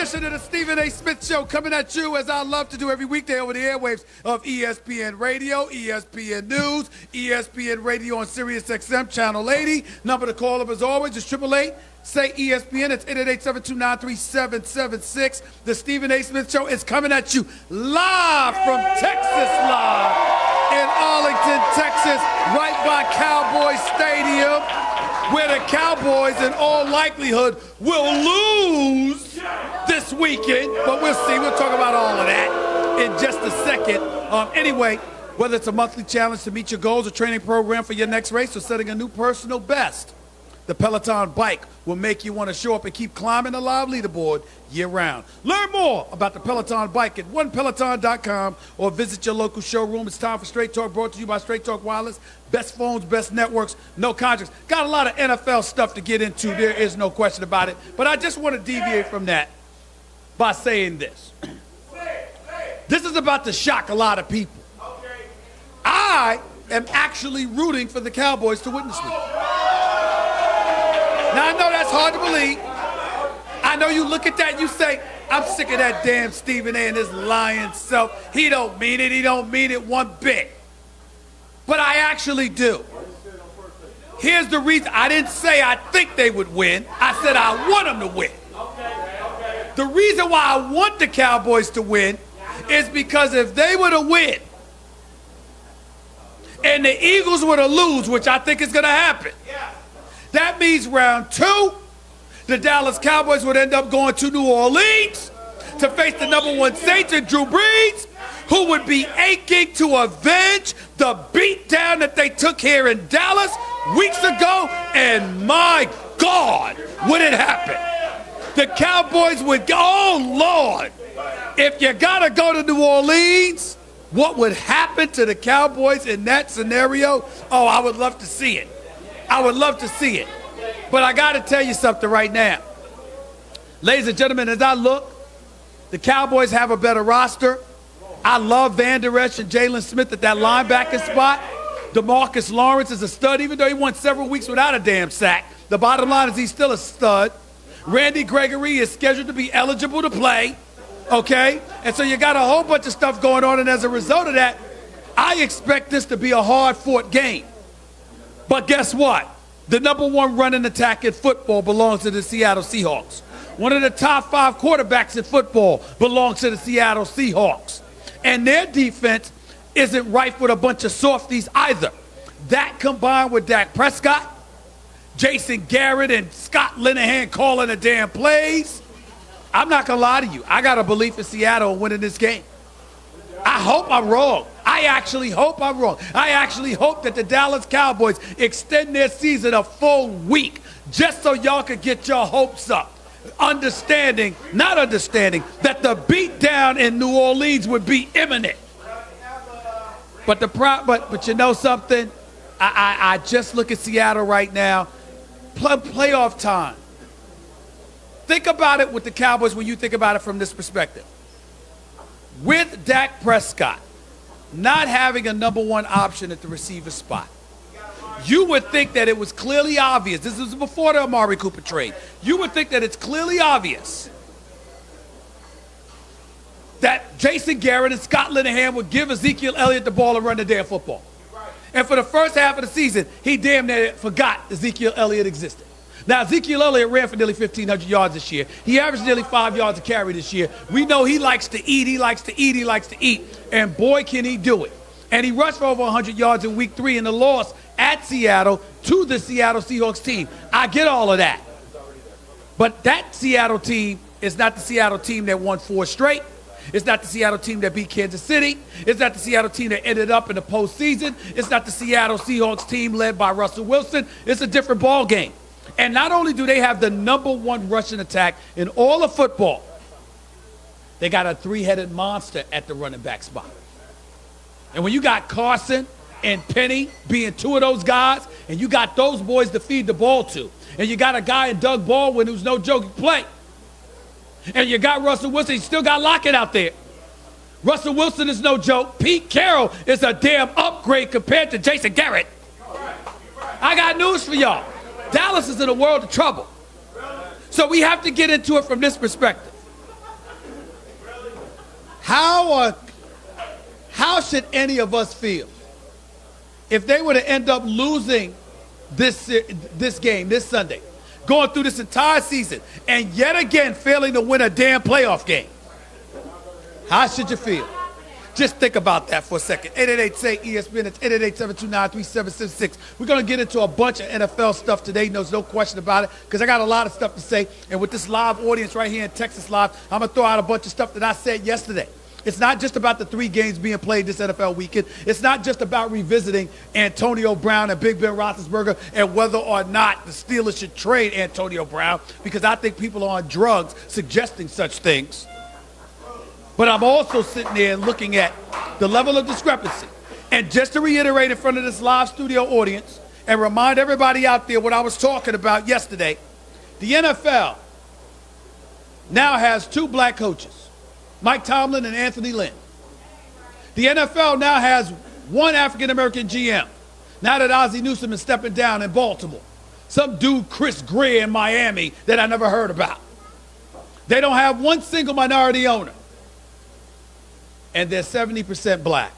edition of the Stephen A. Smith Show coming at you as I love to do every weekday over the airwaves of ESPN Radio, ESPN News, ESPN Radio on Sirius XM, Channel 80. Number to call up as always is 888. Say ESPN. It's 888-729-3776. The Stephen A. Smith Show is coming at you live from Texas Live in Arlington, Texas, right by Cowboy Stadium, where the Cowboys, in all likelihood, will lose this weekend. But we'll see. We'll talk about all of that in just a second. Anyway, whether it's a monthly challenge to meet your goals, a training program for your next race, or setting a new personal best, the Peloton bike will make you want to show up and keep climbing the live leaderboard year-round. Learn more about the Peloton bike at onepeloton.com or visit your local showroom. It's time for Straight Talk, brought to you by Straight Talk Wireless. Best phones, best networks, no contracts. Got a lot of NFL stuff to get into. There is no question about it. But I just want to deviate from that by saying this. This is about to shock a lot of people. I am actually rooting for the Cowboys to win this week. Now, I know that's hard to believe. I know you look at that and you say, I'm sick of that damn Stephen A. and his lying self. He don't mean it. He don't mean it one bit. But I actually do. Here's the reason. I didn't say I think they would win. I said I want them to win. The reason why I want the Cowboys to win is because if they were to win and the Eagles were to lose, which I think is going to happen, that means round two, the Dallas Cowboys would end up going to New Orleans to face the #1 Saints and Drew Brees, who would be aching to avenge the beatdown that they took here in Dallas weeks ago. And my God, would it happen? The Cowboys would go, oh Lord, if you got to go to New Orleans, what would happen to the Cowboys in that scenario? Oh, I would love to see it. I would love to see it. But I got to tell you something right now. Ladies and gentlemen, as I look, the Cowboys have a better roster. I love Van Der Esch and Jalen Smith at that linebacker spot. DeMarcus Lawrence is a stud, even though he won several weeks without a damn sack. The bottom line is he's still a stud. Randy Gregory is scheduled to be eligible to play, okay? And so you got a whole bunch of stuff going on, and as a result of that, I expect this to be a hard-fought game. But guess what? The #1 running attack in football belongs to the Seattle Seahawks. One of the top 5 quarterbacks in football belongs to the Seattle Seahawks. And their defense isn't rife with a bunch of softies either. That combined with Dak Prescott, Jason Garrett, and Scott Linehan calling the damn plays, I'm not going to lie to you. I got a belief in Seattle winning this game. I hope I'm wrong. I actually hope I'm wrong. I actually hope that the Dallas Cowboys extend their season a full week just so y'all could get your hopes up. Not understanding that the beatdown in New Orleans would be imminent. But you know something? I just look at Seattle right now. Playoff time. Think about it with the Cowboys when you think about it from this perspective. With Dak Prescott not having a #1 option at the receiver spot, you would think that it was clearly obvious. This was before the Amari Cooper trade. You would think that it's clearly obvious that Jason Garrett and Scott Linehan would give Ezekiel Elliott the ball and run the damn football. And for the first half of the season, he damn near forgot Ezekiel Elliott existed. Now, Ezekiel Elliott ran for nearly 1,500 yards this year. He averaged nearly 5 yards a carry this year. We know he likes to eat, he likes to eat, he likes to eat. And boy, can he do it. And he rushed for over 100 yards in week 3 in the loss at Seattle to the Seattle Seahawks team. I get all of that. But that Seattle team is not the Seattle team that won 4 straight. It's not the Seattle team that beat Kansas City. It's not the Seattle team that ended up in the postseason. It's not the Seattle Seahawks team led by Russell Wilson. It's a different ball game. And not only do they have the #1 rushing attack in all of football, they got a 3-headed monster at the running back spot. And when you got Carson and Penny being 2 of those guys, and you got those boys to feed the ball to, and you got a guy in Doug Baldwin who's no joke play, and you got Russell Wilson, you still got Lockett out there. Russell Wilson is no joke. Pete Carroll is a damn upgrade compared to Jason Garrett. I got news for y'all. Dallas is in a world of trouble. So we have to get into it from this perspective. How should any of us feel if they were to end up losing this game, this Sunday, going through this entire season, and yet again failing to win a damn playoff game? How should you feel? Just think about that for a second. 888-SAY-ESPN. It's 888-729-3776. We're going to get into a bunch of NFL stuff today. There's no question about it, because I got a lot of stuff to say. And with this live audience right here in Texas Live, I'm going to throw out a bunch of stuff that I said yesterday. It's not just about the 3 games being played this NFL weekend. It's not just about revisiting Antonio Brown and Big Ben Roethlisberger and whether or not the Steelers should trade Antonio Brown, because I think people are on drugs suggesting such things. But I'm also sitting there looking at the level of discrepancy. And just to reiterate in front of this live studio audience and remind everybody out there what I was talking about yesterday, the NFL now has 2 black coaches, Mike Tomlin and Anthony Lynn. The NFL now has 1 African-American GM, now that Ozzie Newsome is stepping down in Baltimore. Some dude, Chris Greer in Miami, that I never heard about. They don't have 1 single minority owner. And they're 70% black,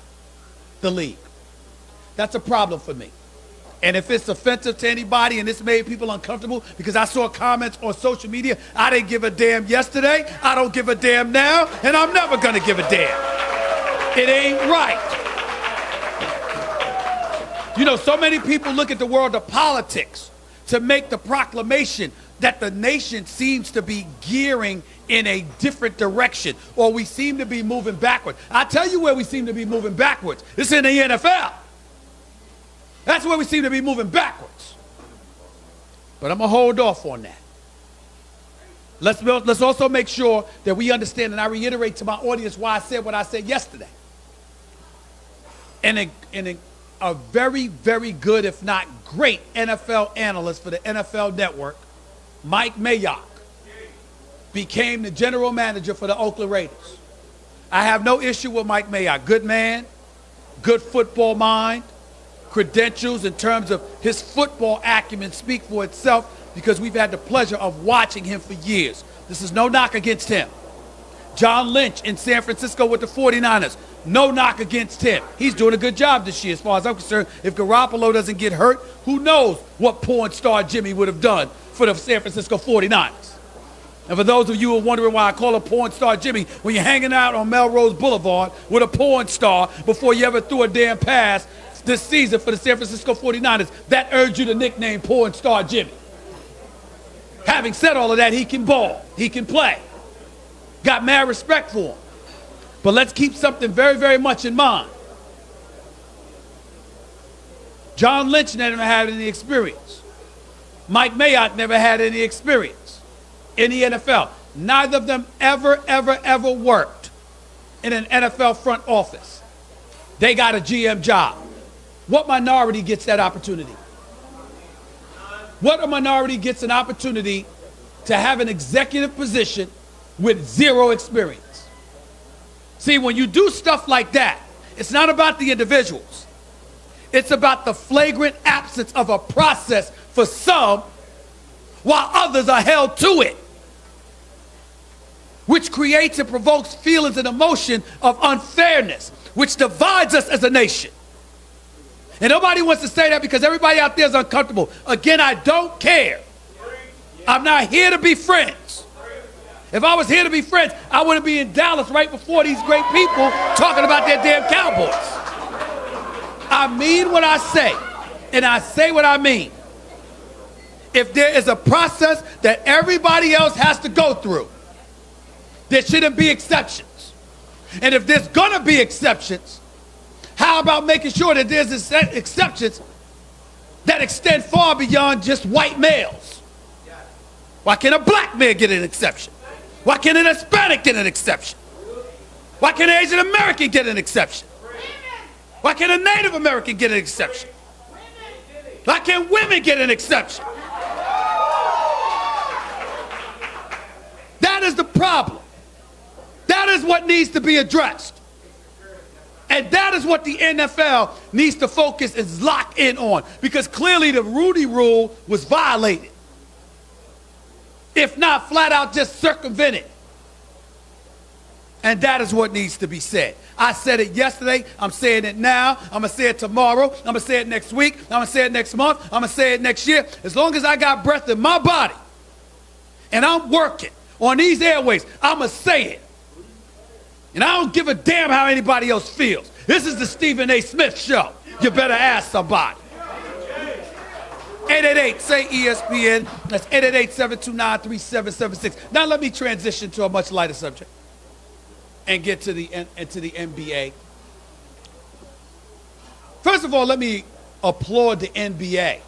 the league. That's a problem for me. And if it's offensive to anybody and it's made people uncomfortable because I saw comments on social media, I didn't give a damn yesterday, I don't give a damn now, and I'm never going to give a damn. It ain't right. You know, so many people look at the world of politics to make the proclamation that the nation seems to be gearing in a different direction, or we seem to be moving backward. I tell you where we seem to be moving backwards. It's in the NFL. That's where we seem to be moving backwards. But I'm going to hold off on that. Let's also make sure that we understand, and I reiterate to my audience why I said what I said yesterday. And a very, very good, if not great, NFL analyst for the NFL Network, Mike Mayock, became the general manager for the Oakland Raiders. I have no issue with Mike Mayock. Good man, good football mind, credentials in terms of his football acumen speak for itself, because we've had the pleasure of watching him for years. This is no knock against him. John Lynch in San Francisco with the 49ers. No knock against him. He's doing a good job this year as far as I'm concerned. If Garoppolo doesn't get hurt, who knows what porn star Jimmy would have done for the San Francisco 49ers. And for those of you who are wondering why I call a porn star Jimmy, when you're hanging out on Melrose Boulevard with a porn star before you ever threw a damn pass this season for the San Francisco 49ers, that earned you the nickname porn star Jimmy. Having said all of that, he can ball. He can play. Got mad respect for him. But let's keep something very, very much in mind. John Lynch never had any experience. Mike Mayock never had any experience in the NFL. Neither of them ever worked in an NFL front office. They got a GM job. What minority gets that opportunity? What minority gets an opportunity to have an executive position with 0 experience? See, when you do stuff like that, it's not about the individuals. It's about the flagrant absence of a process for some, while others are held to it, which creates and provokes feelings and emotion of unfairness, which divides us as a nation. And nobody wants to say that because everybody out there is uncomfortable. Again, I don't care. I'm not here to be friends. If I was here to be friends, I wouldn't be in Dallas right before these great people talking about their damn Cowboys. I mean what I say, and I say what I mean. If there is a process that everybody else has to go through, there shouldn't be exceptions. And if there's gonna be exceptions, how about making sure that there's exceptions that extend far beyond just white males? Why can't a black man get an exception? Why can't an Hispanic get an exception? Why can't an Asian American get an exception? Why can't a Native American get an exception? Why can't women get an exception? That is the problem. That is what needs to be addressed. And that is what the NFL needs to focus and lock in on, because clearly the Rudy rule was violated. If not flat out just circumvented. And that is what needs to be said. I said it yesterday. I'm saying it now. I'm going to say it tomorrow. I'm going to say it next week. I'm going to say it next month. I'm going to say it next year. As long as I got breath in my body and I'm working on these airways, I'm going to say it. And I don't give a damn how anybody else feels. This is the Stephen A. Smith Show. You better ask somebody. 888-SAY-ESPN. That's 888-729-3776. Now let me transition to a much lighter subject and get to the NBA. First of all, let me applaud the NBA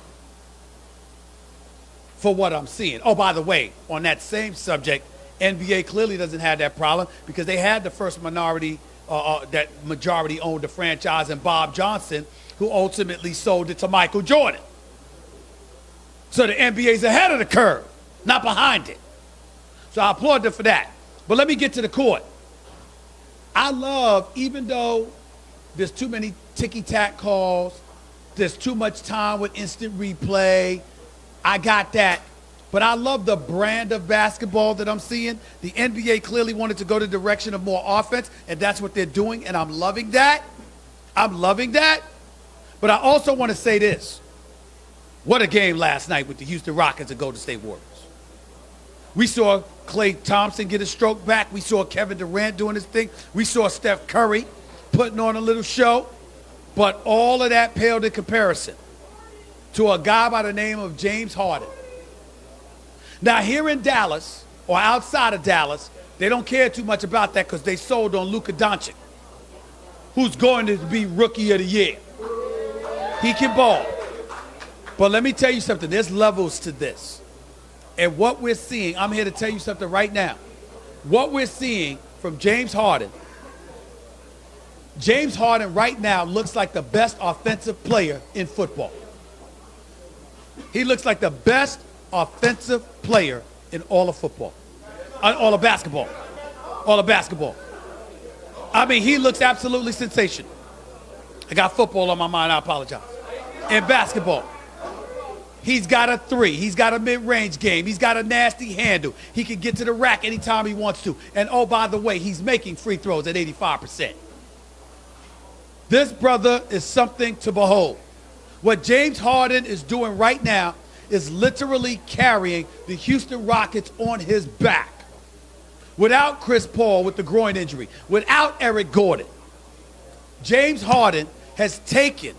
for what I'm seeing. Oh, by the way, on that same subject, NBA clearly doesn't have that problem because they had the first minority that majority owned the franchise in Bob Johnson, who ultimately sold it to Michael Jordan. So the NBA's ahead of the curve, not behind it. So I applaud them for that. But let me get to the court. I love, even though there's too many ticky-tack calls, there's too much time with instant replay, I got that. But I love the brand of basketball that I'm seeing. The NBA clearly wanted to go the direction of more offense, and that's what they're doing, and I'm loving that. I'm loving that. But I also want to say this. What a game last night with the Houston Rockets and Golden State Warriors. We saw Klay Thompson get a stroke back. We saw Kevin Durant doing his thing. We saw Steph Curry putting on a little show. But all of that paled in comparison to a guy by the name of James Harden. Now, here in Dallas, or outside of Dallas, they don't care too much about that because they sold on Luka Doncic, who's going to be Rookie of the Year. He can ball. But let me tell you something. There's levels to this. And what we're seeing, I'm here to tell you something right now. What we're seeing from James Harden right now looks like the best offensive player in football. He looks like the best offensive player in all of football. All of basketball. All of basketball. I mean, he looks absolutely sensational. I got football on my mind, I apologize. In basketball. He's got a three. He's got a mid-range game. He's got a nasty handle. He can get to the rack anytime he wants to. And oh, by the way, he's making free throws at 85%. This brother is something to behold. What James Harden is doing right now is literally carrying the Houston Rockets on his back. Without Chris Paul with the groin injury, without Eric Gordon, James Harden has taken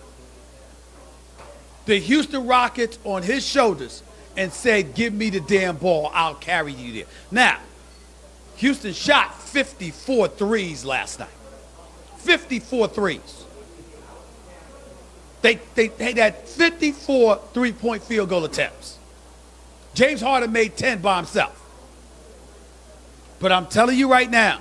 the Houston Rockets on his shoulders and said, give me the damn ball, I'll carry you there. Now, Houston shot 54 threes last night. 54 threes. They had 54 three-point field goal attempts. James Harden made 10 by himself. But I'm telling you right now,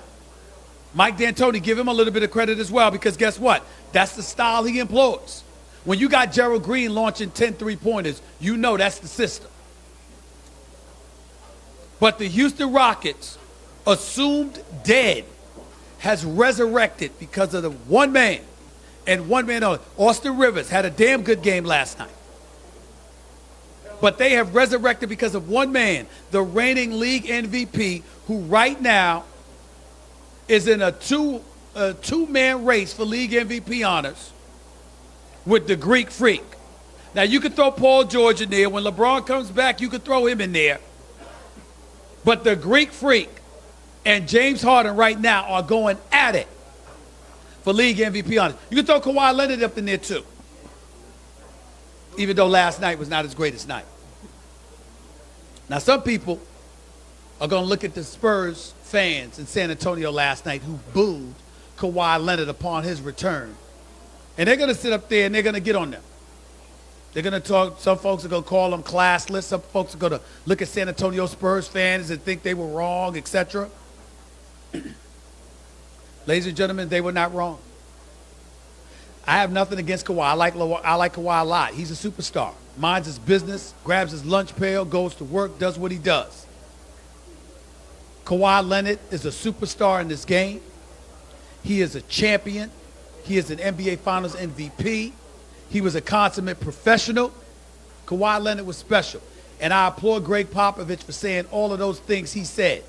Mike D'Antoni, give him a little bit of credit as well, because guess what? That's the style he employs. When you got Gerald Green launching 10 three-pointers, you know that's the system. But the Houston Rockets, assumed dead, has resurrected because of the one man and one man only. Austin Rivers had a damn good game last night. But they have resurrected because of one man, the reigning league MVP, who right now is in a two-man race for league MVP honors with the Greek Freak. Now, you could throw Paul George in there. When LeBron comes back, you could throw him in there. But the Greek Freak and James Harden right now are going at it for league MVP honors. You can throw Kawhi Leonard up in there too, even though last night was not his greatest night. Now, some people are going to look at the Spurs fans in San Antonio last night who booed Kawhi Leonard upon his return. And they're going to sit up there and they're going to get on them. They're going to talk, some folks are going to call them classless. Some folks are going to look at San Antonio Spurs fans and think they were wrong, etc. Ladies and gentlemen, they were not wrong. I have nothing against Kawhi. I like Kawhi a lot. He's a superstar. Minds his business, grabs his lunch pail, goes to work, does what he does. Kawhi Leonard is a superstar in this game. He is a champion. He is an NBA Finals MVP. He was a consummate professional. Kawhi Leonard was special. And I applaud Greg Popovich for saying all of those things he said.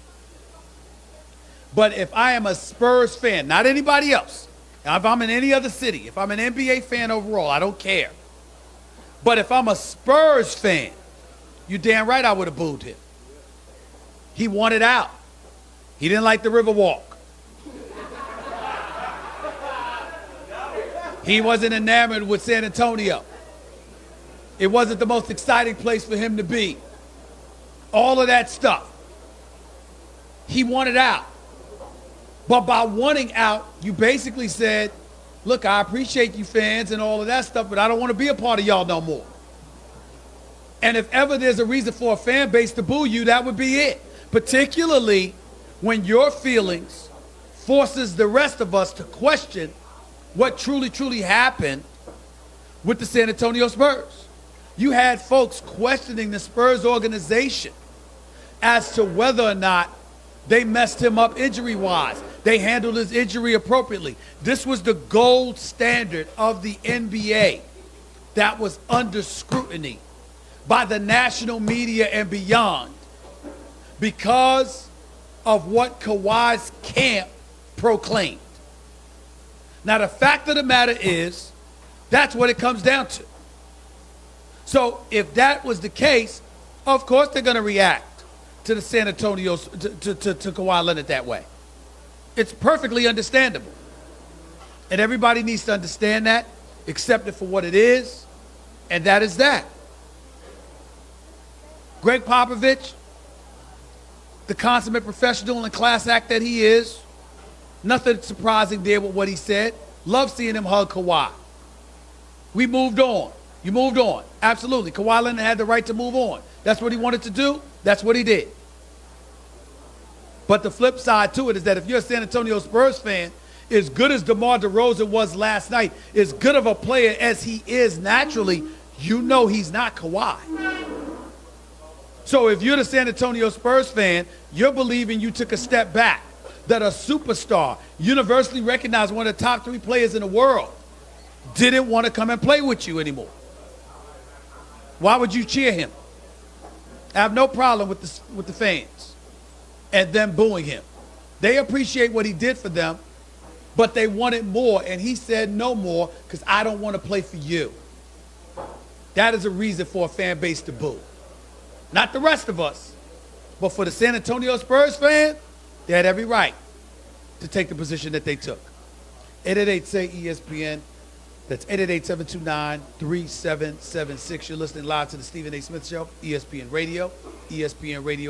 But if I am a Spurs fan, not anybody else, if I'm in any other city, if I'm an NBA fan overall, I don't care. But if I'm a Spurs fan, you damn right I would have booed him. He wanted out. He didn't like the Riverwalk. He wasn't enamored with San Antonio. It wasn't the most exciting place for him to be. All of that stuff. He wanted out. But by wanting out, you basically said, look, I appreciate you fans and all of that stuff, but I don't want to be a part of y'all no more. And if ever there's a reason for a fan base to boo you, that would be it. Particularly when your feelings forces the rest of us to question what truly happened with the San Antonio Spurs. You had folks questioning the Spurs organization as to whether or not they messed him up injury-wise. They handled his injury appropriately. This was the gold standard of the NBA that was under scrutiny by the national media and beyond because of what Kawhi's camp proclaimed. Now, the fact of the matter is, that's what it comes down to. So if that was the case, of course they're going to react to the San Antonio, to Kawhi Leonard that way. It's perfectly understandable. And everybody needs to understand that, accept it for what it is, and that is that. Greg Popovich, the consummate professional and class act that he is, nothing surprising there with what he said. Love seeing him hug Kawhi. We moved on. You moved on. Absolutely. Kawhi Leonard had the right to move on. That's what he wanted to do. That's what he did. But the flip side to it is that if you're a San Antonio Spurs fan, as good as DeMar DeRozan was last night, as good of a player as he is naturally, you know he's not Kawhi. So if you're the San Antonio Spurs fan, you're believing you took a step back, that a superstar, universally recognized, one of the top 3 players in the world, didn't want to come and play with you anymore. Why would you cheer him? I have no problem with the fans and them booing him. They appreciate what he did for them, but they wanted more, and he said no more because I don't want to play for you. That is a reason for a fan base to boo. Not the rest of us, but for the San Antonio Spurs fan, they had every right to take the position that they took. 888-SAY-ESPN. That's 888-729-3776. You're listening live to the Stephen A. Smith Show, ESPN Radio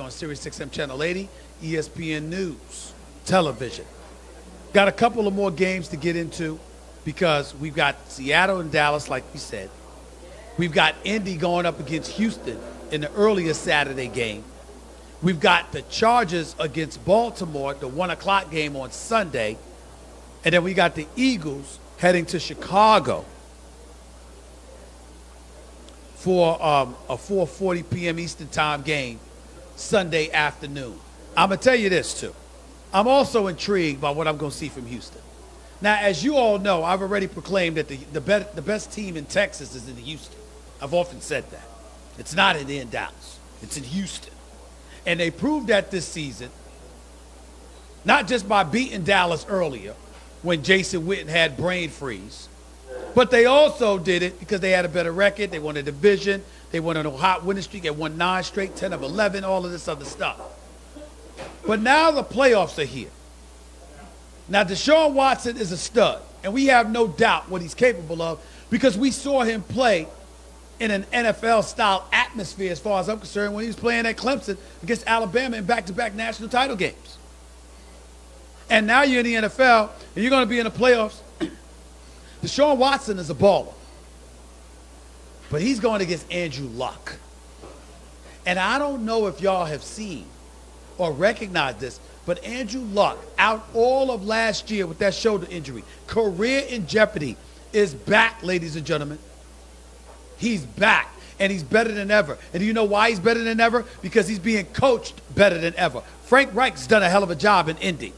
on Sirius XM Channel 80, ESPN News, television. Got a couple of more games to get into because we've got Seattle and Dallas, like we said. We've got Indy going up against Houston in the earlier Saturday game. We've got the Chargers against Baltimore, the 1 o'clock game on Sunday. And then we got the Eagles heading to Chicago for a 4:40 p.m. Eastern Time game Sunday afternoon. I'm going to tell you this, too. I'm also intrigued by what I'm going to see from Houston. Now, as you all know, I've already proclaimed that the best team in Texas is in Houston. I've often said that. It's not in Dallas. It's in Houston. And they proved that this season, not just by beating Dallas earlier when Jason Witten had brain freeze, but they also did it because they had a better record. They won a division. They went on a hot winning streak. They won 9 straight, 10 of 11, all of this other stuff. But now the playoffs are here. Now, Deshaun Watson is a stud, and we have no doubt what he's capable of because we saw him play in an NFL-style atmosphere, as far as I'm concerned, when he was playing at Clemson against Alabama in back-to-back national title games. And now you're in the NFL, and you're going to be in the playoffs. Deshaun Watson is a baller. But he's going against Andrew Luck. And I don't know if y'all have seen or recognized this, but Andrew Luck, out all of last year with that shoulder injury, career in jeopardy, is back, ladies and gentlemen. He's back, and he's better than ever. And do you know why he's better than ever? Because he's being coached better than ever. Frank Reich's done a hell of a job in Indy.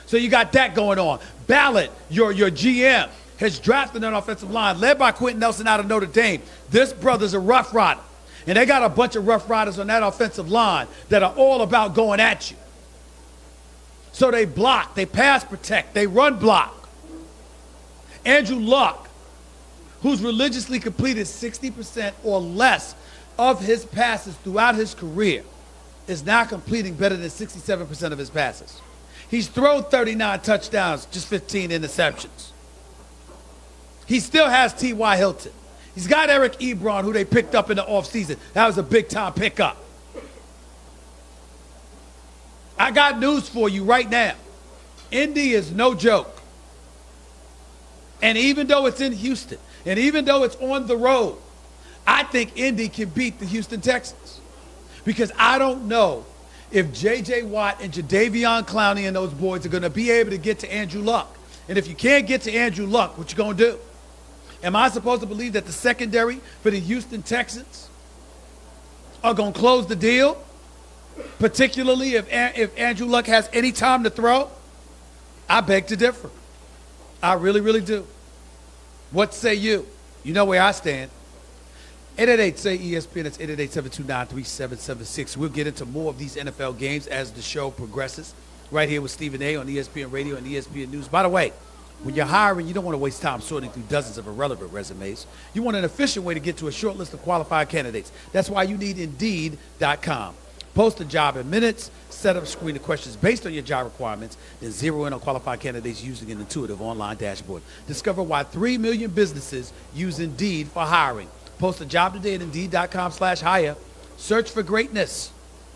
So you got that going on. Ballard, your GM, has drafted an offensive line led by Quentin Nelson out of Notre Dame. This brother's a rough rider. And they got a bunch of rough riders on that offensive line that are all about going at you. So they block, they pass protect, they run block. Andrew Luck, who's religiously completed 60% or less of his passes throughout his career, is now completing better than 67% of his passes. He's thrown 39 touchdowns, just 15 interceptions. He still has T.Y. Hilton. He's got Eric Ebron, who they picked up in the offseason. That was a big-time pickup. I got news for you right now. Indy is no joke. And even though it's in Houston, and even though it's on the road, I think Indy can beat the Houston Texans. Because I don't know if J.J. Watt and Jadeveon Clowney and those boys are going to be able to get to Andrew Luck. And if you can't get to Andrew Luck, what you going to do? Am I supposed to believe that the secondary for the Houston Texans are going to close the deal? Particularly if Andrew Luck has any time to throw? I beg to differ. I really, really do. What say you? You know where I stand. 888-SAY-ESPN. It's 888-729-3776. We'll get into more of these NFL games as the show progresses. Right here with Stephen A. on ESPN Radio and ESPN News. By the way, when you're hiring, you don't want to waste time sorting through dozens of irrelevant resumes. You want an efficient way to get to a short list of qualified candidates. That's why you need Indeed.com. Post a job in minutes, set up a screen of questions based on your job requirements, then zero in on qualified candidates using an intuitive online dashboard. Discover why 3 million businesses use Indeed for hiring. Post a job today at Indeed.com/hire. Search for greatness.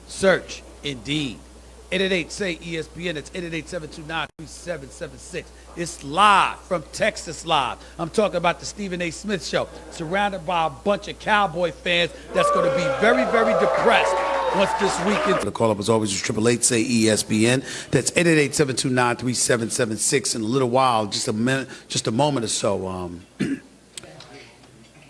Search Indeed. 888-SAY-ESPN. It's 888-729-3776. It's live from Texas Live. I'm talking about the Stephen A. Smith Show, surrounded by a bunch of Cowboy fans that's going to be very, very depressed once this weekend. The call-up is always 888-SAY-ESPN. That's 888-729-3776. In a little while, just a moment or so.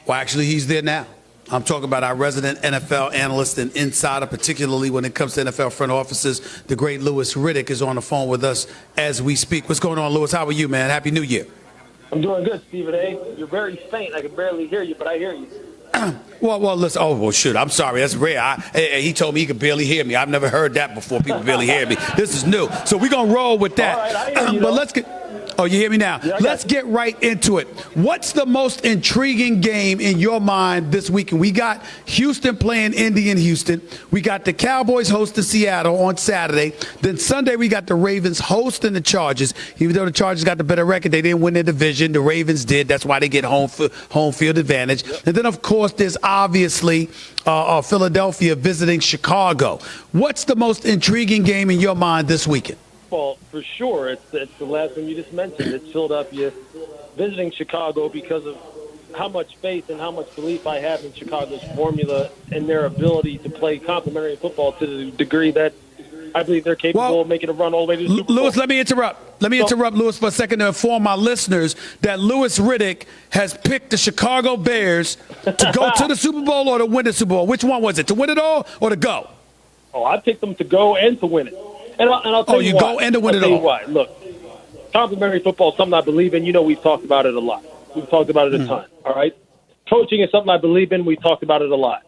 Well, actually, he's there now. I'm talking about our resident NFL analyst and insider, particularly when it comes to NFL front offices. The great Louis Riddick is on the phone with us as we speak. What's going on, Louis? How are you, man? Happy New Year. I'm doing good, Stephen A. You're very faint. I can barely hear you, but I hear you. Well, listen. Oh, well, shoot. I'm sorry. That's rare. He told me he could barely hear me. I've never heard that before. People barely hear me. This is new. So we're going to roll with that. All right, I hear you, but let's get... Oh, you hear me now? Yeah, let's get right into it. What's the most intriguing game in your mind this weekend? We got Houston playing Indy in Houston. We got the Cowboys hosting Seattle on Saturday. Then Sunday we got the Ravens hosting the Chargers. Even though the Chargers got the better record, they didn't win their division. The Ravens did. That's why they get home field advantage. And then, of course, there's obviously Philadelphia visiting Chicago. What's the most intriguing game in your mind this weekend? Well, for sure, it's the last one you just mentioned. It's Philadelphia visiting Chicago because of how much faith and how much belief I have in Chicago's formula and their ability to play complementary football to the degree that I believe they're capable of making a run all the way to the Super Bowl. Louis, let me interrupt. Let me interrupt Louis for a second to inform my listeners that Louis Riddick has picked the Chicago Bears to go to the Super Bowl or to win the Super Bowl. Which one was it, to win it all or to go? Oh, I picked them to go and to win it. And I'll tell you why. Go and to win it all. Why. Look, complementary football is something I believe in. You know, we've talked about it a lot. We've talked about it a ton, all right? Coaching is something I believe in. We've talked about it a lot.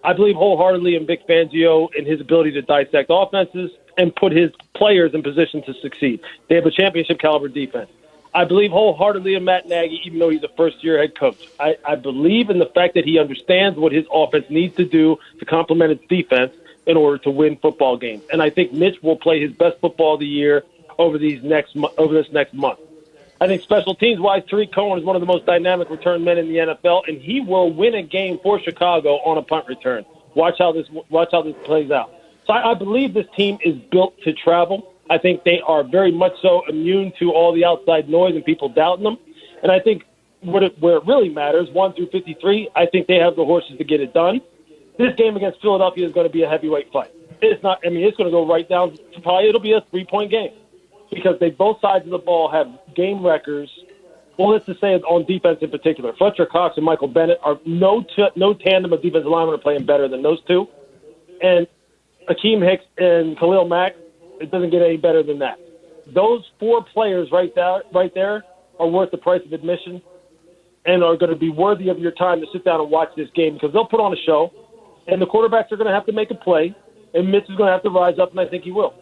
I believe wholeheartedly in Vic Fangio and his ability to dissect offenses and put his players in position to succeed. They have a championship-caliber defense. I believe wholeheartedly in Matt Nagy, even though he's a first-year head coach. I believe in the fact that he understands what his offense needs to do to complement its defense in order to win football games. And I think Mitch will play his best football of the year over this next month. I think special teams-wise, Tariq Cohen is one of the most dynamic return men in the NFL, and he will win a game for Chicago on a punt return. Watch how this plays out. So I believe this team is built to travel. I think they are very much so immune to all the outside noise and people doubting them. And I think where it really matters, 1 through 53, I think they have the horses to get it done. This game against Philadelphia is going to be a heavyweight fight. It's not. I mean, it's going to go right down to probably it'll be a 3-point game because both sides of the ball have game records. Well, let's just say on defense in particular, Fletcher Cox and Michael Bennett are no tandem of defensive linemen are playing better than those two, and Akeem Hicks and Khalil Mack. It doesn't get any better than that. Those 4 players right there are worth the price of admission and are going to be worthy of your time to sit down and watch this game because they'll put on a show. And the quarterbacks are going to have to make a play, and Mitch is going to have to rise up, and I think he will.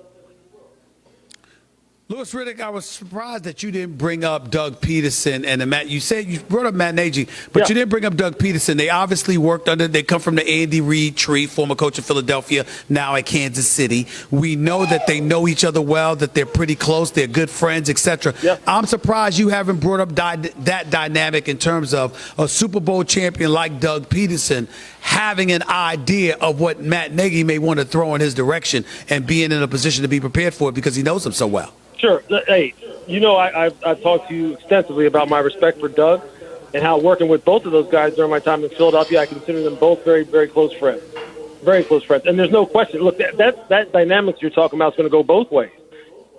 Louis Riddick, I was surprised that you didn't bring up Doug Peterson and the Matt. You said you brought up Matt Nagy, but you didn't bring up Doug Peterson. They obviously worked under. They come from the Andy Reid tree, former coach of Philadelphia, now at Kansas City. We know that they know each other well, that they're pretty close, they're good friends, etc. I'm surprised you haven't brought up that dynamic in terms of a Super Bowl champion like Doug Peterson having an idea of what Matt Nagy may want to throw in his direction and being in a position to be prepared for it because he knows him so well. Sure. Hey, I've talked to you extensively about my respect for Doug and how working with both of those guys during my time in Philadelphia, I consider them both very, very close friends. Very close friends. And there's no question. Look, that dynamics you're talking about is going to go both ways.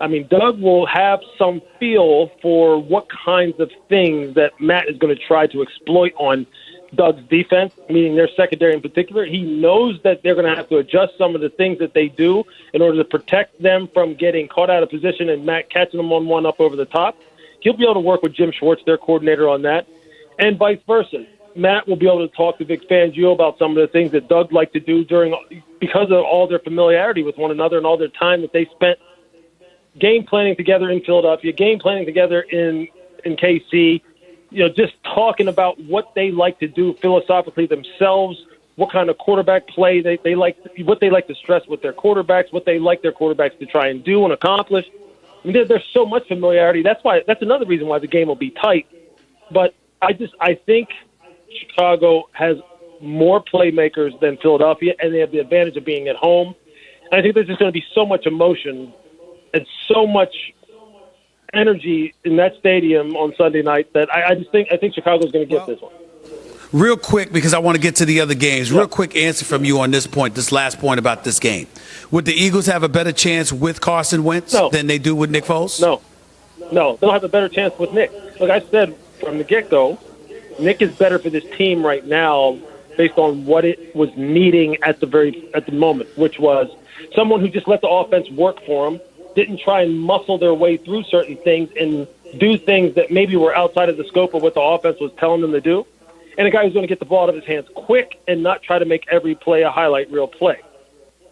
I mean, Doug will have some feel for what kinds of things that Matt is going to try to exploit on Doug's defense, meaning their secondary in particular. He knows that they're going to have to adjust some of the things that they do in order to protect them from getting caught out of position and Matt catching them on one up over the top. He'll be able to work with Jim Schwartz, their coordinator, on that, and vice versa. Matt will be able to talk to Vic Fangio about some of the things that Doug liked to do because of all their familiarity with one another and all their time that they spent game planning together in Philadelphia, game planning together in KC, just talking about what they like to do philosophically themselves, what kind of quarterback play they like, what they like to stress with their quarterbacks, what they like their quarterbacks to try and do and accomplish. I mean, there's so much familiarity. That's another reason why the game will be tight. But I think Chicago has more playmakers than Philadelphia, and they have the advantage of being at home. And I think there's just going to be so much emotion and so much energy in that stadium on Sunday night that I think Chicago's going to get this one. Real quick, because I want to get to the other games. Real quick answer from you on this last point about this game. Would the Eagles have a better chance with Carson Wentz than they do with Nick Foles? No, they'll have a better chance with Nick. Like I said from the get-go, Nick is better for this team right now based on what it was needing at the moment, which was someone who just let the offense work for him, didn't try and muscle their way through certain things and do things that maybe were outside of the scope of what the offense was telling them to do, and a guy who's going to get the ball out of his hands quick and not try to make every play a highlight reel play.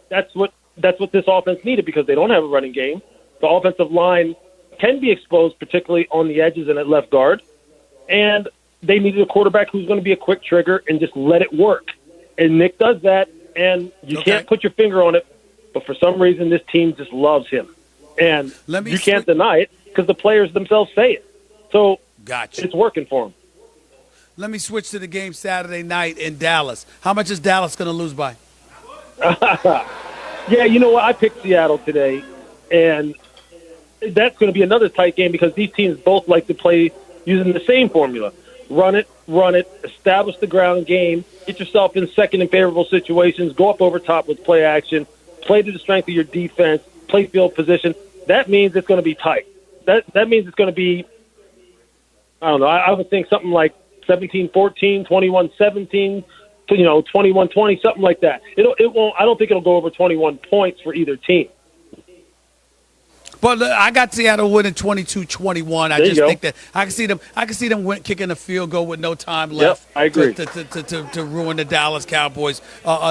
That's what this offense needed because they don't have a running game. The offensive line can be exposed, particularly on the edges and at left guard, and they needed a quarterback who's going to be a quick trigger and just let it work. And Nick does that, and you can't put your finger on it, but for some reason this team just loves him. And you can't deny it because the players themselves say it. So it's working for them. Let me switch to the game Saturday night in Dallas. How much is Dallas going to lose by? Yeah, you know what? I picked Seattle today, and that's going to be another tight game because these teams both like to play using the same formula. Run it, establish the ground game, get yourself in second and favorable situations, go up over top with play action, play to the strength of your defense, play field position. That means it's going to be tight. That means it's going to be, I don't know, I would think something like 17-14, 21-17, 21-20, something like that. It won't. I don't think it'll go over 21 points for either team. But I got Seattle winning 22-21. I just think that I can see them kicking a field goal with no time left. Yep, I agree. To ruin the Dallas Cowboys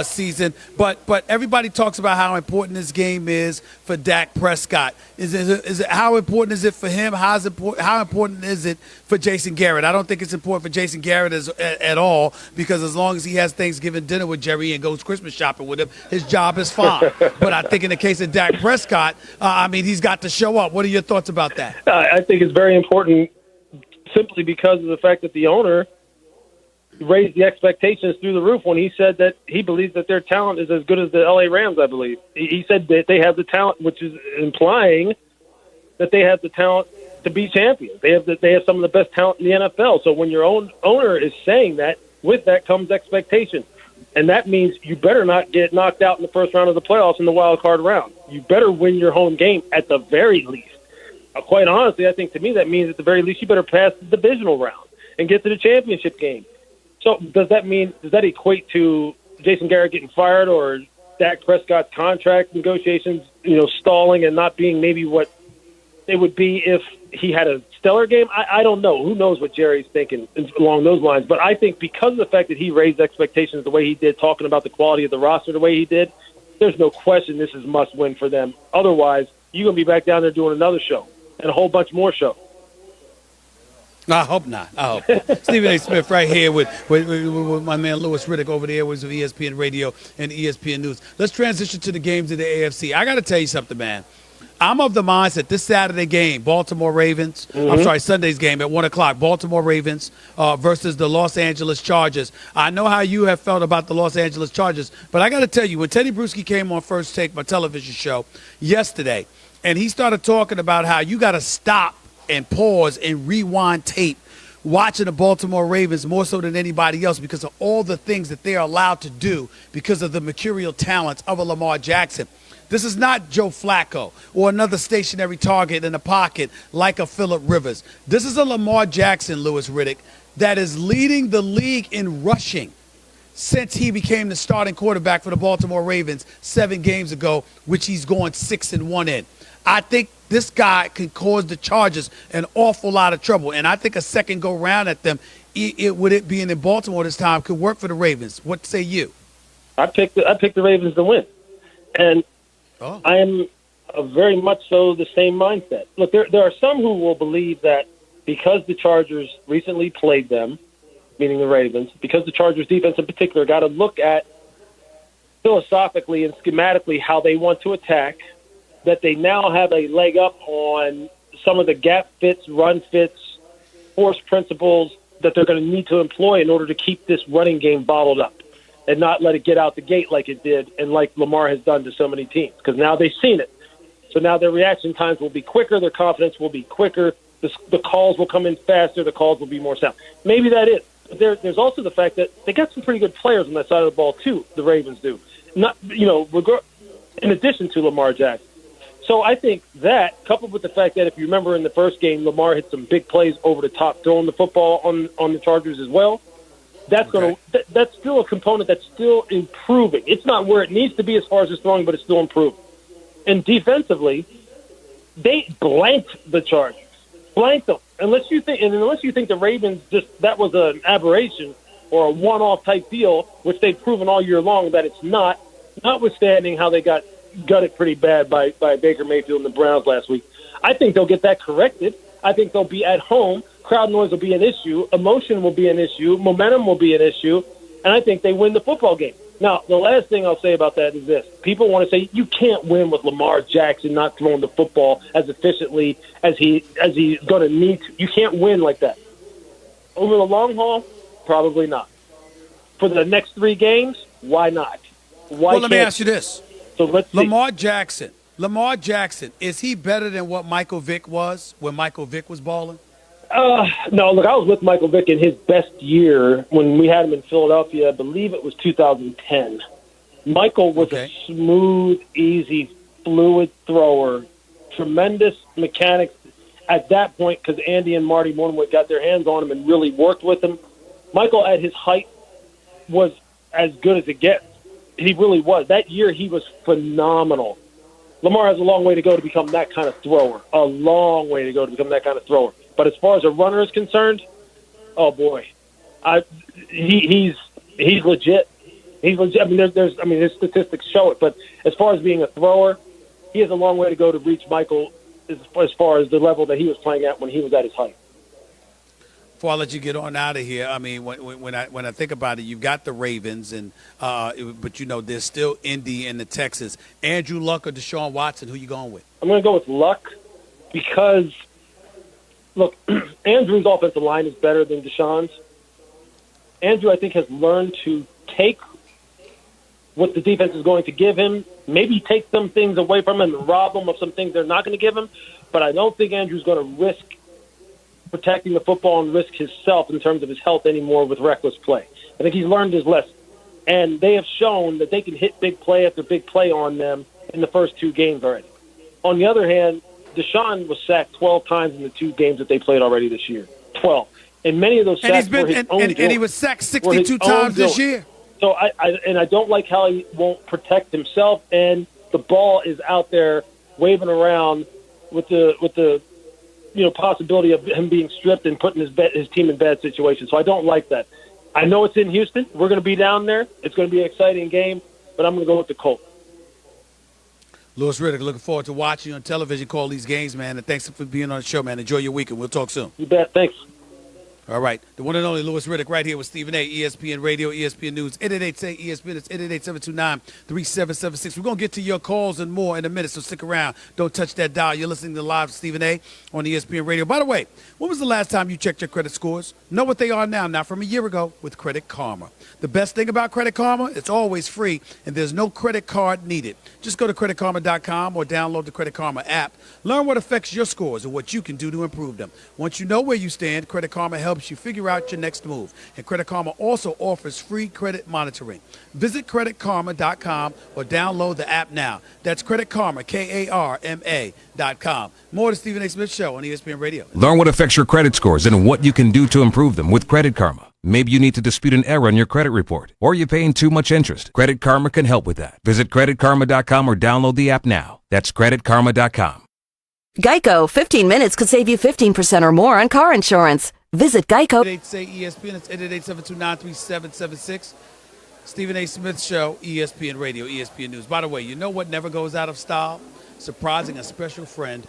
season. But everybody talks about how important this game is for Dak Prescott. Is it how important is it for him? How important is it for Jason Garrett? I don't think it's important for Jason Garrett at all because as long as he has Thanksgiving dinner with Jerry and goes Christmas shopping with him, his job is fine. But I think in the case of Dak Prescott, he's got to show up. What are your thoughts about that? I think it's very important simply because of the fact that the owner raised the expectations through the roof when he said that he believes that their talent is as good as the LA Rams, I believe. He said that they have the talent, which is implying that they have the talent to be champions. They have some of the best talent in the NFL. So when your own owner is saying that, with that comes expectation. And that means you better not get knocked out in the first round of the playoffs in the wild card round. You better win your home game at the very least. Quite honestly, I think to me that means at the very least you better pass the divisional round and get to the championship game. So does that equate to Jason Garrett getting fired or Dak Prescott's contract negotiations, stalling and not being maybe what they would be if he had a stellar game? I don't know. Who knows what Jerry's thinking along those lines. But I think because of the fact that he raised expectations the way he did, talking about the quality of the roster the way he did, there's no question this is must-win for them. Otherwise, you're going to be back down there doing another show. and a whole bunch more show. I hope not. I hope. Stephen A. Smith right here with my man Louis Riddick over there with ESPN Radio and ESPN News. Let's transition to the games of the AFC. I got to tell you something, man. I'm of the mindset this Saturday game, Baltimore Ravens, Sunday's game at 1 o'clock, Baltimore Ravens versus the Los Angeles Chargers. I know how you have felt about the Los Angeles Chargers, but I got to tell you, when Teddy Bruschi came on First Take, my television show, yesterday, and he started talking about how you got to stop and pause and rewind tape watching the Baltimore Ravens more so than anybody else because of all the things that they're allowed to do because of the mercurial talents of a Lamar Jackson. This is not Joe Flacco or another stationary target in the pocket like a Phillip Rivers. This is a Lamar Jackson, Louis Riddick, that is leading the league in rushing since he became the starting quarterback for the Baltimore Ravens 7 games ago, which he's going 6-1 in. I think this guy can cause the Chargers an awful lot of trouble, and I think a second go round at them, with it being in Baltimore this time, could work for the Ravens. What say you? I picked the Ravens to win, and I am very much so the same mindset. Look, there are some who will believe that because the Chargers recently played them, meaning the Ravens, because the Chargers defense in particular got to look at philosophically and schematically how they want to attack, that they now have a leg up on some of the gap fits, run fits, force principles that they're going to need to employ in order to keep this running game bottled up and not let it get out the gate like it did and like Lamar has done to so many teams, because now they've seen it. So now their reaction times will be quicker, their confidence will be quicker, the calls will come in faster, the calls will be more sound. Maybe that is. But there's also the fact that they got some pretty good players on that side of the ball too, the Ravens do. Not, in addition to Lamar Jackson. So I think that, coupled with the fact that if you remember in the first game, Lamar hit some big plays over the top throwing the football on the Chargers as well, that's still a component that's still improving. It's not where it needs to be as far as his throwing, but it's still improving. And defensively, they blanked the Chargers. Blanked them. Unless you think the Ravens that was an aberration or a one-off type deal, which they've proven all year long that it's not, notwithstanding how they got gutted pretty bad by Baker Mayfield and the Browns last week. I think they'll get that corrected. I think they'll be at home. Crowd noise will be an issue. Emotion will be an issue. Momentum will be an issue. And I think they win the football game. Now, the last thing I'll say about that is this. People want to say you can't win with Lamar Jackson not throwing the football as efficiently as he's going to need to. You can't win like that. Over the long haul, probably not. For the next 3 games, why not? Let me ask you this. So let's see. Lamar Jackson, is he better than what Michael Vick was when Michael Vick was balling? No, look, I was with Michael Vick in his best year when we had him in Philadelphia. I believe it was 2010. Michael was a smooth, easy, fluid thrower, tremendous mechanics at that point because Andy and Marty Mornwood got their hands on him and really worked with him. Michael, at his height, was as good as it gets. He really was. That year, he was phenomenal. Lamar has a long way to go to become that kind of thrower. A long way to go to become that kind of thrower. But as far as a runner is concerned, oh boy, he's legit. He's legit. I mean, his statistics show it. But as far as being a thrower, he has a long way to go to reach Michael as far as the level that he was playing at when he was at his height. Before I let you get on out of here, I mean, when I think about it, you've got the Ravens, but there's still Indy and the Texans. Andrew Luck or Deshaun Watson, who you going with? I'm going to go with Luck because, look, Andrew's offensive line is better than Deshaun's. Andrew, I think, has learned to take what the defense is going to give him, maybe take some things away from him and rob him of some things they're not going to give him, but I don't think Andrew's going to risk protecting the football and risk himself in terms of his health anymore with reckless play. I think he's learned his lesson. And they have shown that they can hit big play after big play on them in the first 2 games already. On the other hand, Deshaun was sacked 12 times in the 2 games that they played already this year. 12. And many of those sacks were his own doing. And he was sacked 62 times this year. So I don't like how he won't protect himself, and the ball is out there waving around with the possibility of him being stripped and putting his team in bad situations. So I don't like that. I know it's in Houston. We're going to be down there. It's going to be an exciting game, but I'm going to go with the Colts. Louis Riddick, looking forward to watching you on television call these games, man. And thanks for being on the show, man. Enjoy your weekend. We'll talk soon. You bet. Thanks. All right. The one and only Louis Riddick right here with Stephen A., ESPN Radio, ESPN News, 888-SAY-ESPN. It's 888-729-3776. We're going to get to your calls and more in a minute, so stick around. Don't touch that dial. You're listening to Live Stephen A. on ESPN Radio. By the way, when was the last time you checked your credit scores? Know what they are now, not from a year ago, with Credit Karma. The best thing about Credit Karma, it's always free, and there's no credit card needed. Just go to creditkarma.com or download the Credit Karma app. Learn what affects your scores and what you can do to improve them. Once you know where you stand, Credit Karma helps you figure out your next move. And Credit Karma also offers free credit monitoring. Visit creditkarma.com or download the app now. That's Credit Karma, Karma.com. More to Stephen A. Smith Show on ESPN Radio. Learn what affects your credit scores and what you can do to improve them with Credit Karma. Maybe you need to dispute an error in your credit report, or you're paying too much interest. Credit Karma can help with that. Visit creditkarma.com or download the app now. That's creditkarma.com. Geico, 15 minutes could save you 15% or more on car insurance. Visit Geico. 888-SAY-ESPN. It's 888-729-3776. Stephen A. Smith Show, ESPN Radio, ESPN News. By the way, you know what never goes out of style? Surprising a special friend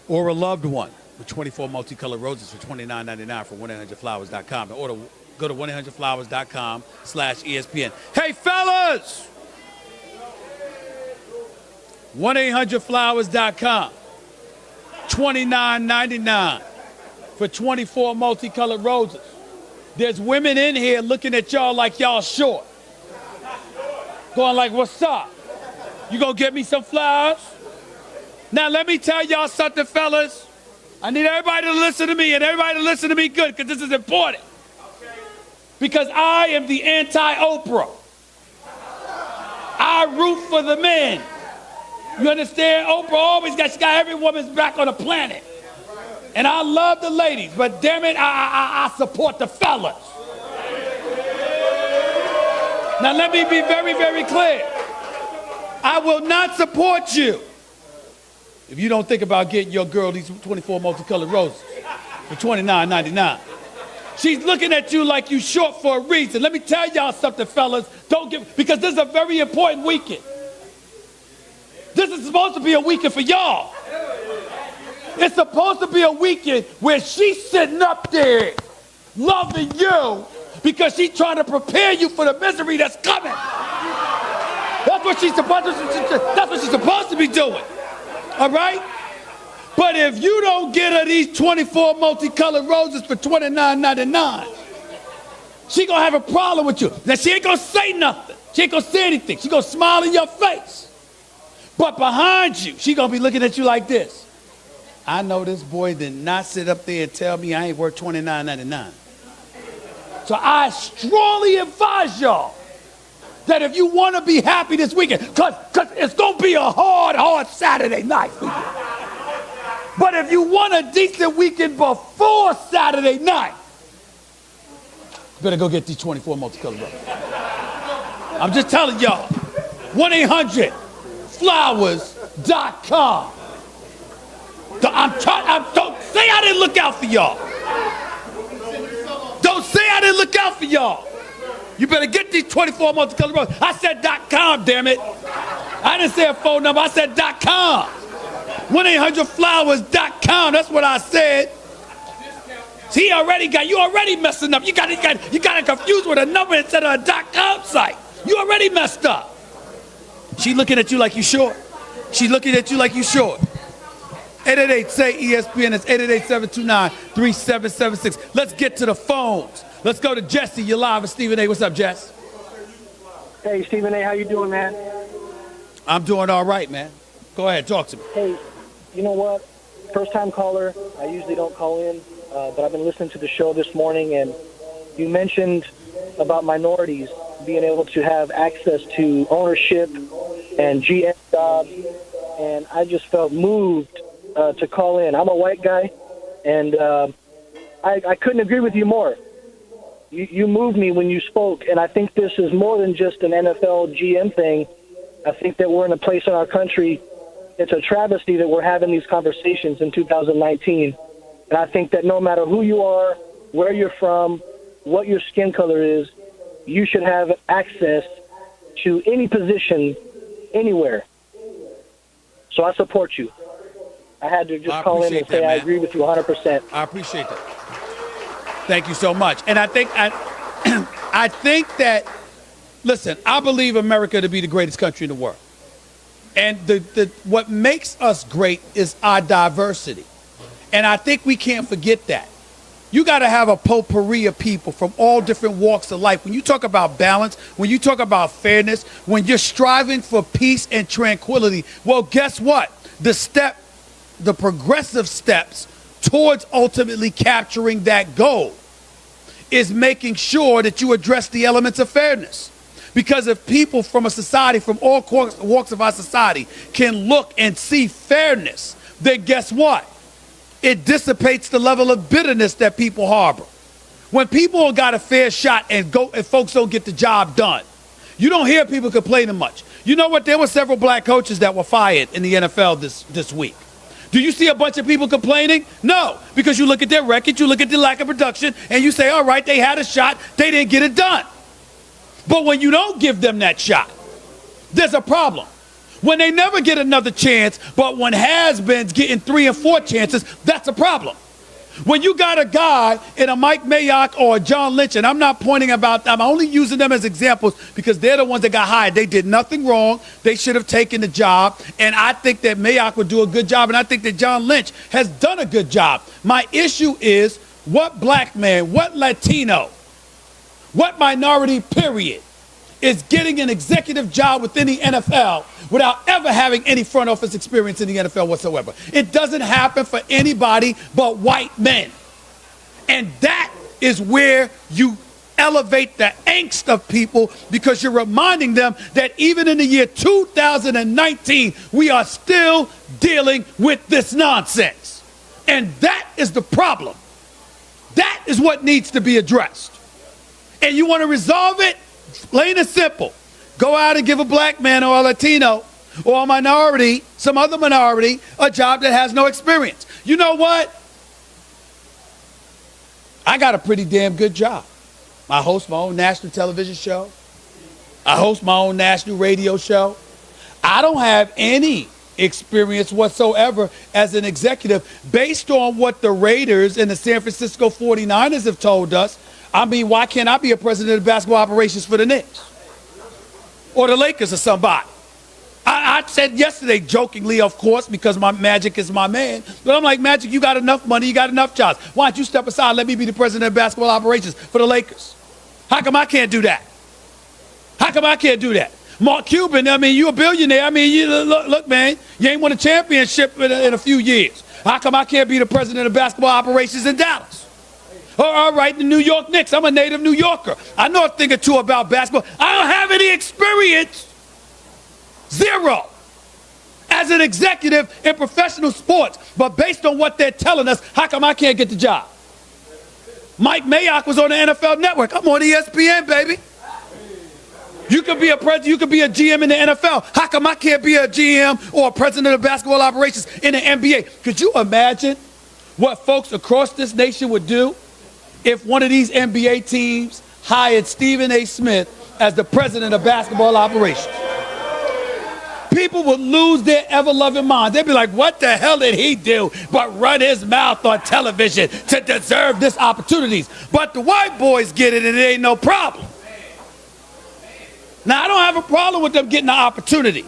or a loved one with 24 multicolored roses for $29.99 from 1-800-Flowers.com. To order, go to 1-800-Flowers.com/ESPN. Hey, fellas! 1-800-Flowers.com. $29.99 for 24 multicolored roses. There's women in here looking at y'all like y'all short. Going like, what's up? You gonna get me some flowers? Now let me tell y'all something, fellas. I need everybody to listen to me, and everybody to listen to me good, because this is important. Because I am the anti-Oprah. I root for the men. You understand? Oprah always got every woman's back on the planet. And I love the ladies, but damn it, I support the fellas. Now let me be very, very clear. I will not support you if you don't think about getting your girl these 24 multicolored roses for $29.99. She's looking at you like you short for a reason. Let me tell y'all something, fellas. Because this is a very important weekend. This is supposed to be a weekend for y'all. It's supposed to be a weekend where she's sitting up there loving you because she's trying to prepare you for the misery that's coming. That's what she's supposed to be doing. All right? But if you don't get her these 24 multicolored roses for $29.99, she gonna have a problem with you. Now, she ain't gonna say nothing. She ain't gonna say anything. She gonna smile in your face. But behind you, she gonna be looking at you like this. I know this boy did not sit up there and tell me I ain't worth $29.99. So I strongly advise y'all that if you want to be happy this weekend, because it's going to be a hard Saturday night for you. But if you want a decent weekend before Saturday night, you better go get these 24 multicolored roses. I'm just telling y'all, 1-800-Flowers.com. Don't say I didn't look out for y'all. Don't say I didn't look out for y'all. You better get these 24 multicolored roses. I said .com, damn it. I didn't say a phone number. I said .com. 1-800-Flowers.com. That's what I said. See, you already messing up. You got it confused with a number instead of a .com site. You already messed up. She looking at you like you short. She's looking at you like you short. 888-SAY-ESPN. It's 888-729-3776. Let's get to the phones. Let's go to Jesse. You're live with Stephen A. What's up, Jess? Hey, Stephen A. How you doing, man? I'm doing all right, man. Go ahead. Talk to me. Hey, you know what? First-time caller. I usually don't call in, but I've been listening to the show this morning, and you mentioned about minorities being able to have access to ownership and GM jobs, and I just felt moved to call in. I'm a white guy, and I couldn't agree with you more. You moved me when you spoke, and I think this is more than just an NFL GM thing. I think that we're in a place in our country, it's a travesty that we're having these conversations in 2019. And I think that no matter who you are, where you're from, what your skin color is, you should have access to any position anywhere. So I support you. I had to just I call in appreciate and say that, I man. agree with you 100%. I appreciate that. Thank you so much. And I think I think that, listen, I believe America to be the greatest country in the world. And what makes us great is our diversity. And I think we can't forget that. You got to have a potpourri of people from all different walks of life. When you talk about balance, when you talk about fairness, when you're striving for peace and tranquility, well, guess what? The progressive steps towards ultimately capturing that goal is making sure that you address the elements of fairness. Because if people from a society, from all walks of our society, can look and see fairness, then guess what? It dissipates the level of bitterness that people harbor. When people got a fair shot and folks don't get the job done, you don't hear people complaining much. You know what? There were several black coaches that were fired in the NFL this week. Do you see a bunch of people complaining? No, because you look at their record, you look at the lack of production, and you say, all right, they had a shot, they didn't get it done. But when you don't give them that shot, there's a problem. When they never get another chance, but when has-beens getting 3 and 4 chances, that's a problem. When you got a guy in a Mike Mayock or a John Lynch, and I'm not pointing about them, I'm only using them as examples because they're the ones that got hired. They did nothing wrong. They should have taken the job. And I think that Mayock would do a good job, and I think that John Lynch has done a good job. My issue is what black man, what Latino, what minority, period, is getting an executive job within the NFL without ever having any front office experience in the NFL whatsoever. It doesn't happen for anybody but white men. And that is where you elevate the angst of people, because you're reminding them that even in the year 2019, we are still dealing with this nonsense. And that is the problem. That is what needs to be addressed. And you want to resolve it? Plain and simple. Go out and give a black man or a Latino or a minority, some other minority, a job that has no experience. You know what? I got a pretty damn good job. I host my own national television show. I host my own national radio show. I don't have any experience whatsoever as an executive based on what the Raiders and the San Francisco 49ers have told us. I mean, why can't I be a president of basketball operations for the Knicks or the Lakers or somebody? I said yesterday, jokingly, of course, because my Magic is my man, but I'm like, Magic, you got enough money, you got enough jobs. Why don't you step aside, let me be the president of basketball operations for the Lakers? How come I can't do that? How come I can't do that? Mark Cuban, I mean, you a billionaire. I mean, look, man, you ain't won a championship in a few years. How come I can't be the president of basketball operations in Dallas? All right, the New York Knicks. I'm a native New Yorker. I know a thing or two about basketball. I don't have any experience. Zero. As an executive in professional sports. But based on what they're telling us, how come I can't get the job? Mike Mayock was on the NFL Network. I'm on ESPN, baby. You could be a president, you could be a GM in the NFL. How come I can't be a GM or a president of basketball operations in the NBA? Could you imagine what folks across this nation would do if one of these NBA teams hired Stephen A. Smith as the president of basketball operations? People would lose their ever-loving minds. They'd be like, what the hell did he do but run his mouth on television to deserve this opportunities? But the white boys get it and it ain't no problem. Now, I don't have a problem with them getting the opportunity.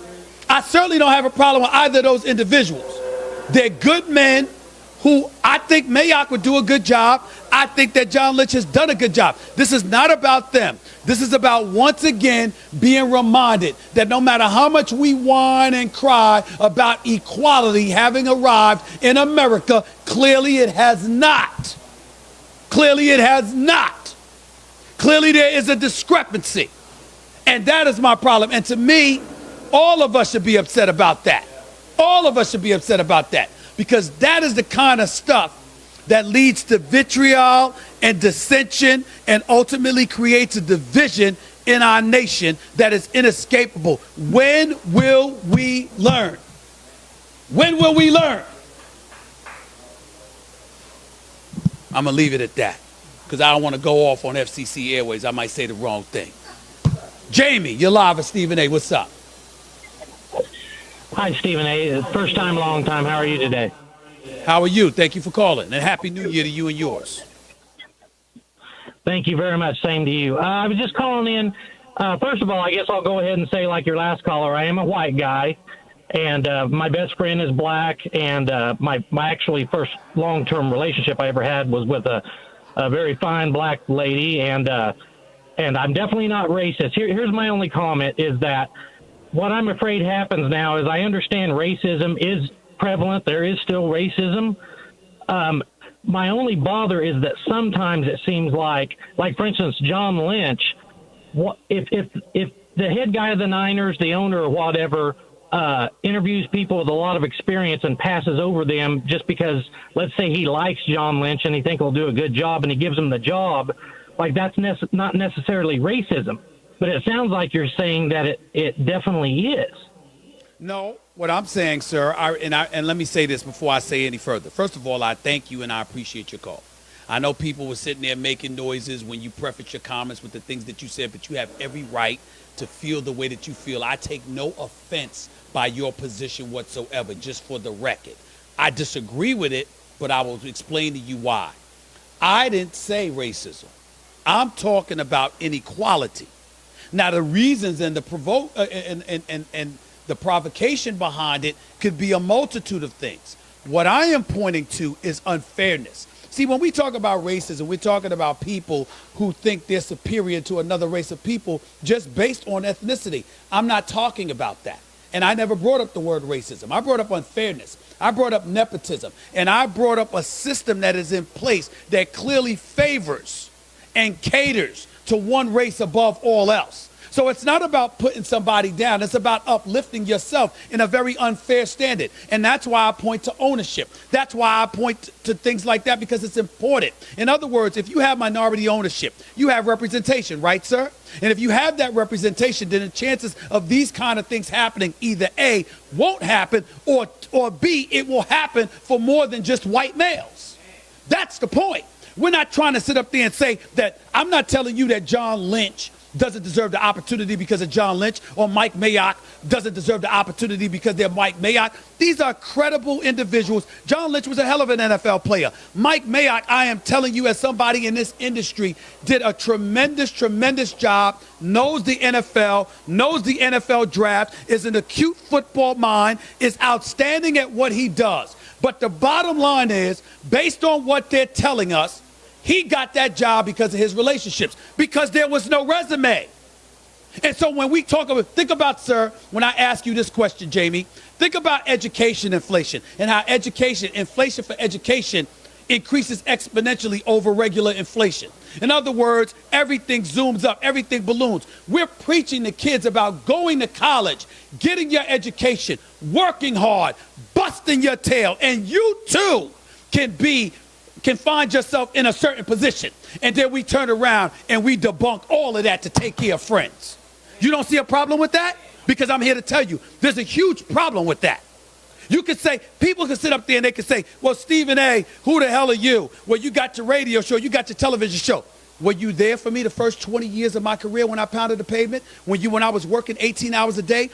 I certainly don't have a problem with either of those individuals. They're good men who I think Mayock would do a good job. I think that John Lynch has done a good job. This is not about them. This is about, once again, being reminded that no matter how much we whine and cry about equality having arrived in America, clearly it has not. Clearly it has not. Clearly there is a discrepancy. And that is my problem. And to me, all of us should be upset about that. All of us should be upset about that. Because that is the kind of stuff that leads to vitriol and dissension and ultimately creates a division in our nation that is inescapable. When will we learn? When will we learn? I'm going to leave it at that because I don't want to go off on FCC Airways. I might say the wrong thing. Jamie, you're live with Stephen A. What's up? Hi, Stephen A. First time, long time. How are you today? How are you? Thank you for calling, and Happy New Year to you and yours. Thank you very much. Same to you. I was just calling in. First of all, I guess I'll go ahead and say, like your last caller, I am a white guy, and my best friend is black, and my actually first long-term relationship I ever had was with a very fine black lady, and I'm definitely not racist. Here's my only comment is that what I'm afraid happens now is I understand racism is prevalent. There is still racism. My only bother is that sometimes it seems like for instance, John Lynch, if the head guy of the Niners, the owner or whatever, interviews people with a lot of experience and passes over them just because, let's say he likes John Lynch and he thinks he'll do a good job and he gives him the job, like that's not necessarily racism. But it sounds like you're saying that it definitely is. No, what I'm saying, sir, and let me say this before I say any further. First of all, I thank you and I appreciate your call. I know people were sitting there making noises when you preface your comments with the things that you said, but you have every right to feel the way that you feel. I take no offense by your position whatsoever, just for the record. I disagree with it, but I will explain to you why. I didn't say racism. I'm talking about inequality. Now, the reasons and the the provocation behind it could be a multitude of things. What I am pointing to is unfairness. See, when we talk about racism, we're talking about people who think they're superior to another race of people just based on ethnicity. I'm not talking about that. And I never brought up the word racism. I brought up unfairness. I brought up nepotism. And I brought up a system that is in place that clearly favors and caters to one race above all else. So it's not about putting somebody down. It's about uplifting yourself in a very unfair standard. And that's why I point to ownership. That's why I point to things like that, because it's important. In other words, if you have minority ownership, you have representation, right, sir? And if you have that representation, then the chances of these kind of things happening either A, won't happen, or B, it will happen for more than just white males. That's the point. We're not trying to sit up there and say that I'm not telling you that John Lynch doesn't deserve the opportunity because of John Lynch, or Mike Mayock doesn't deserve the opportunity because they're Mike Mayock. These are credible individuals. John Lynch was a hell of an NFL player. Mike Mayock, I am telling you as somebody in this industry, did a tremendous, tremendous job, knows the NFL draft, is an acute football mind, is outstanding at what he does. But the bottom line is, based on what they're telling us, he got that job because of his relationships, because there was no resume. And so when we talk about, think about, sir, when I ask you this question, Jamie, think about education inflation and how inflation for education increases exponentially over regular inflation. In other words, everything zooms up, everything balloons. We're preaching to kids about going to college, getting your education, working hard, busting your tail, and you too can find yourself in a certain position. And then we turn around and we debunk all of that to take care of friends. You don't see a problem with that? Because I'm here to tell you, there's a huge problem with that. You could say, people can sit up there and they can say, well, Stephen A., who the hell are you? Well, you got your radio show, you got your television show. Were you there for me the first 20 years of my career when I pounded the pavement? When I was working 18 hours a day,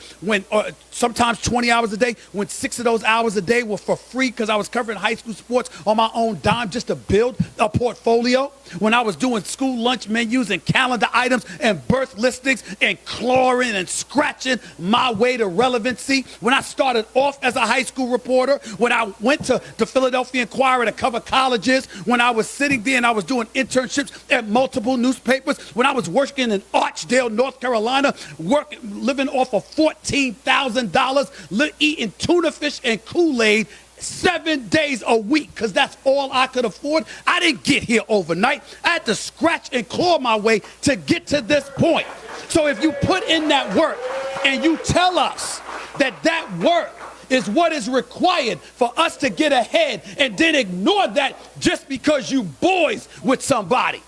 sometimes 20 hours a day, when 6 of those hours a day were for free because I was covering high school sports on my own dime just to build a portfolio? When I was doing school lunch menus and calendar items and birth listings and clawing and scratching my way to relevancy? When I started off as a high school reporter? When I went to the Philadelphia Inquirer to cover colleges? When I was sitting there and I was doing internships at multiple newspapers? When I was working in Archdale, North Carolina, living off of $14,000, eating tuna fish and Kool-Aid 7 days a week, because that's all I could afford? I didn't get here overnight. I had to scratch and claw my way to get to this point. So if you put in that work and you tell us that that work is what is required for us to get ahead, and then ignore that just because you boys with somebody,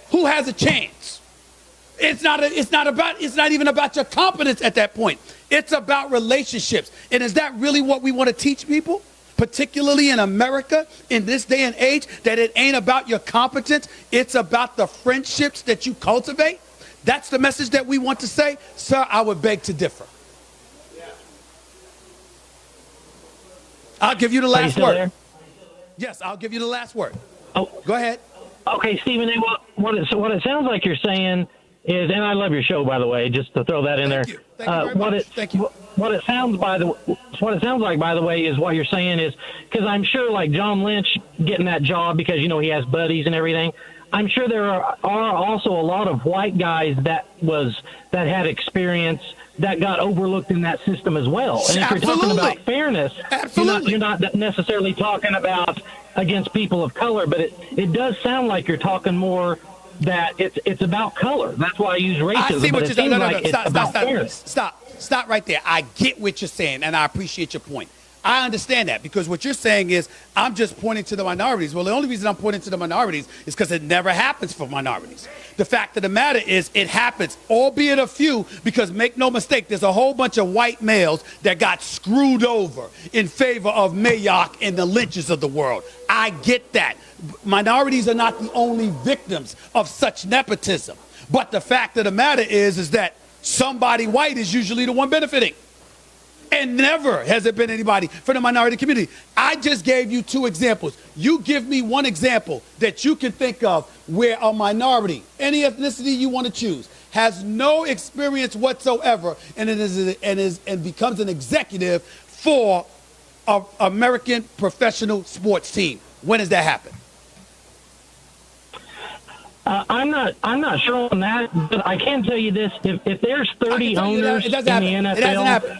who has a chance? It's not even about your competence at that point. It's about relationships. And is that really what we want to teach people? Particularly in America, in this day and age, that it ain't about your competence, it's about the friendships that you cultivate? That's the message that we want to say? Sir, I would beg to differ. I'll give you the Are you last still word. there? Yes, I'll give you the last word. Oh, Go ahead. okay, Stephen. What it sounds like you're saying is, and I love your show, by the way, just to throw that in Thank there. you. Thank you very much. Thank you. What it sounds like, by the way, is what you're saying is, because I'm sure like John Lynch getting that job because he has buddies and everything. I'm sure there are also a lot of white guys that had experience that got overlooked in that system as well. And if you're talking about fairness, you're not necessarily talking about against people of color, but it does sound like you're talking more that it's about color. That's why I use racism. I see what you're saying. No. Stop right there. I get what you're saying, and I appreciate your point. I understand that because what you're saying is I'm just pointing to the minorities. Well, the only reason I'm pointing to the minorities is because it never happens for minorities. The fact of the matter is it happens, albeit a few, because make no mistake, there's a whole bunch of white males that got screwed over in favor of Mayock and the Lynches of the world. I get that. Minorities are not the only victims of such nepotism. But the fact of the matter is that somebody white is usually the one benefiting. And never has it been anybody from the minority community. I just gave you two examples. You give me one example that you can think of where a minority, any ethnicity you want to choose, has no experience whatsoever and becomes an executive for an American professional sports team. When does that happen? I'm not sure on that, but I can tell you this: if there's 30 owners in the NFL, it hasn't happened.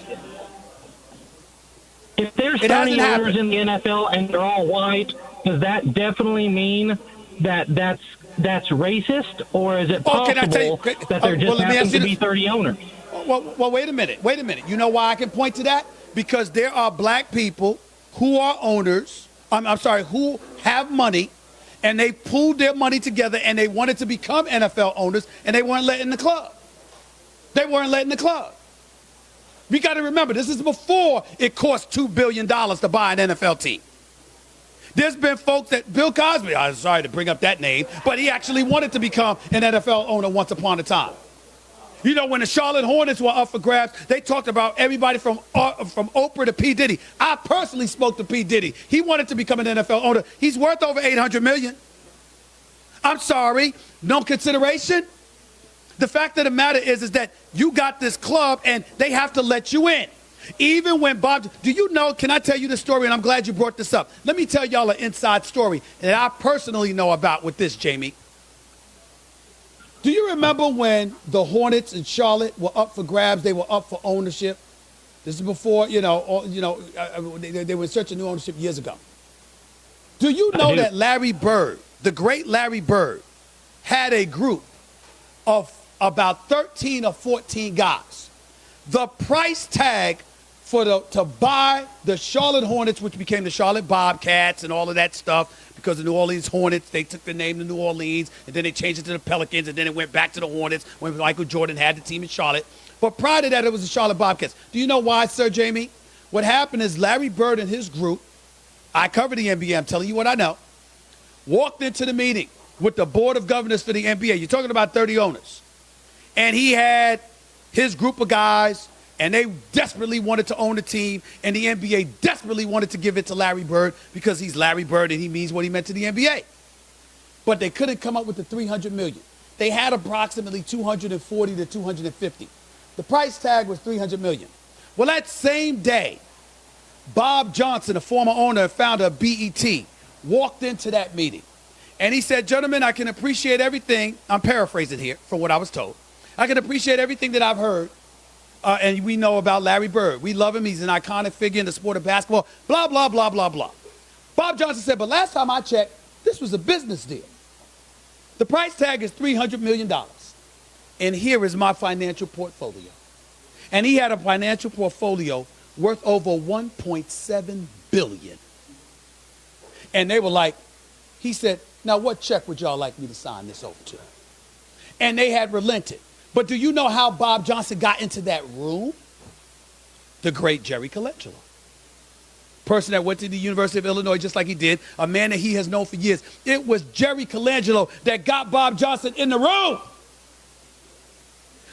If there's 30 owners in the NFL and they're all white, does that definitely mean that that's racist, or is it possible that there just happens to be 30 owners? Well, wait a minute. You know why I can point to that? Because there are black people who are owners. Who have money, and they pooled their money together and they wanted to become NFL owners, and they weren't letting the club. We got to remember, this is before it cost $2 billion to buy an NFL team. There's been folks that Bill Cosby, I'm sorry to bring up that name, but he actually wanted to become an NFL owner once upon a time. When the Charlotte Hornets were up for grabs, they talked about everybody from Oprah to P. Diddy. I personally spoke to P. Diddy. He wanted to become an NFL owner. He's worth over $800 million. I'm sorry, no consideration. The fact of the matter is that you got this club and they have to let you in. Even when can I tell you the story? And I'm glad you brought this up. Let me tell y'all an inside story that I personally know about with this, Jamie. Do you remember when the Hornets in Charlotte were up for grabs? They were up for ownership. This is before, they were in search of new ownership years ago. Do you know that Larry Bird, the great Larry Bird, had a group of about 13 or 14 guys? The price tag to buy the Charlotte Hornets, which became the Charlotte Bobcats and all of that stuff, because the New Orleans Hornets, they took the name to New Orleans, and then they changed it to the Pelicans, and then it went back to the Hornets when Michael Jordan had the team in Charlotte. But prior to that, it was the Charlotte Bobcats. Do you know why, Sir Jamie? What happened is Larry Bird and his group, I cover the NBA, I'm telling you what I know, walked into the meeting with the board of governors for the NBA. You're talking about 30 owners. And he had his group of guys, and they desperately wanted to own the team, and the NBA desperately wanted to give it to Larry Bird because he's Larry Bird and he means what he meant to the NBA. But they couldn't come up with the $300 million. They had approximately 240 to 250. The price tag was $300 million. Well, that same day, Bob Johnson, a former owner and founder of BET, walked into that meeting. And he said, gentlemen, I can appreciate everything. I'm paraphrasing here from what I was told. I can appreciate everything that I've heard. And we know about Larry Bird. We love him. He's an iconic figure in the sport of basketball. Blah, blah, blah, blah, blah. Bob Johnson said, but last time I checked, this was a business deal. The price tag is $300 million. And here is my financial portfolio. And he had a financial portfolio worth over $1.7 billion. And they were like, he said, now what check would y'all like me to sign this over to? And they had relented. But do you know how Bob Johnson got into that room? The great Jerry Colangelo. Person that went to the University of Illinois just like he did, a man that he has known for years. It was Jerry Colangelo that got Bob Johnson in the room.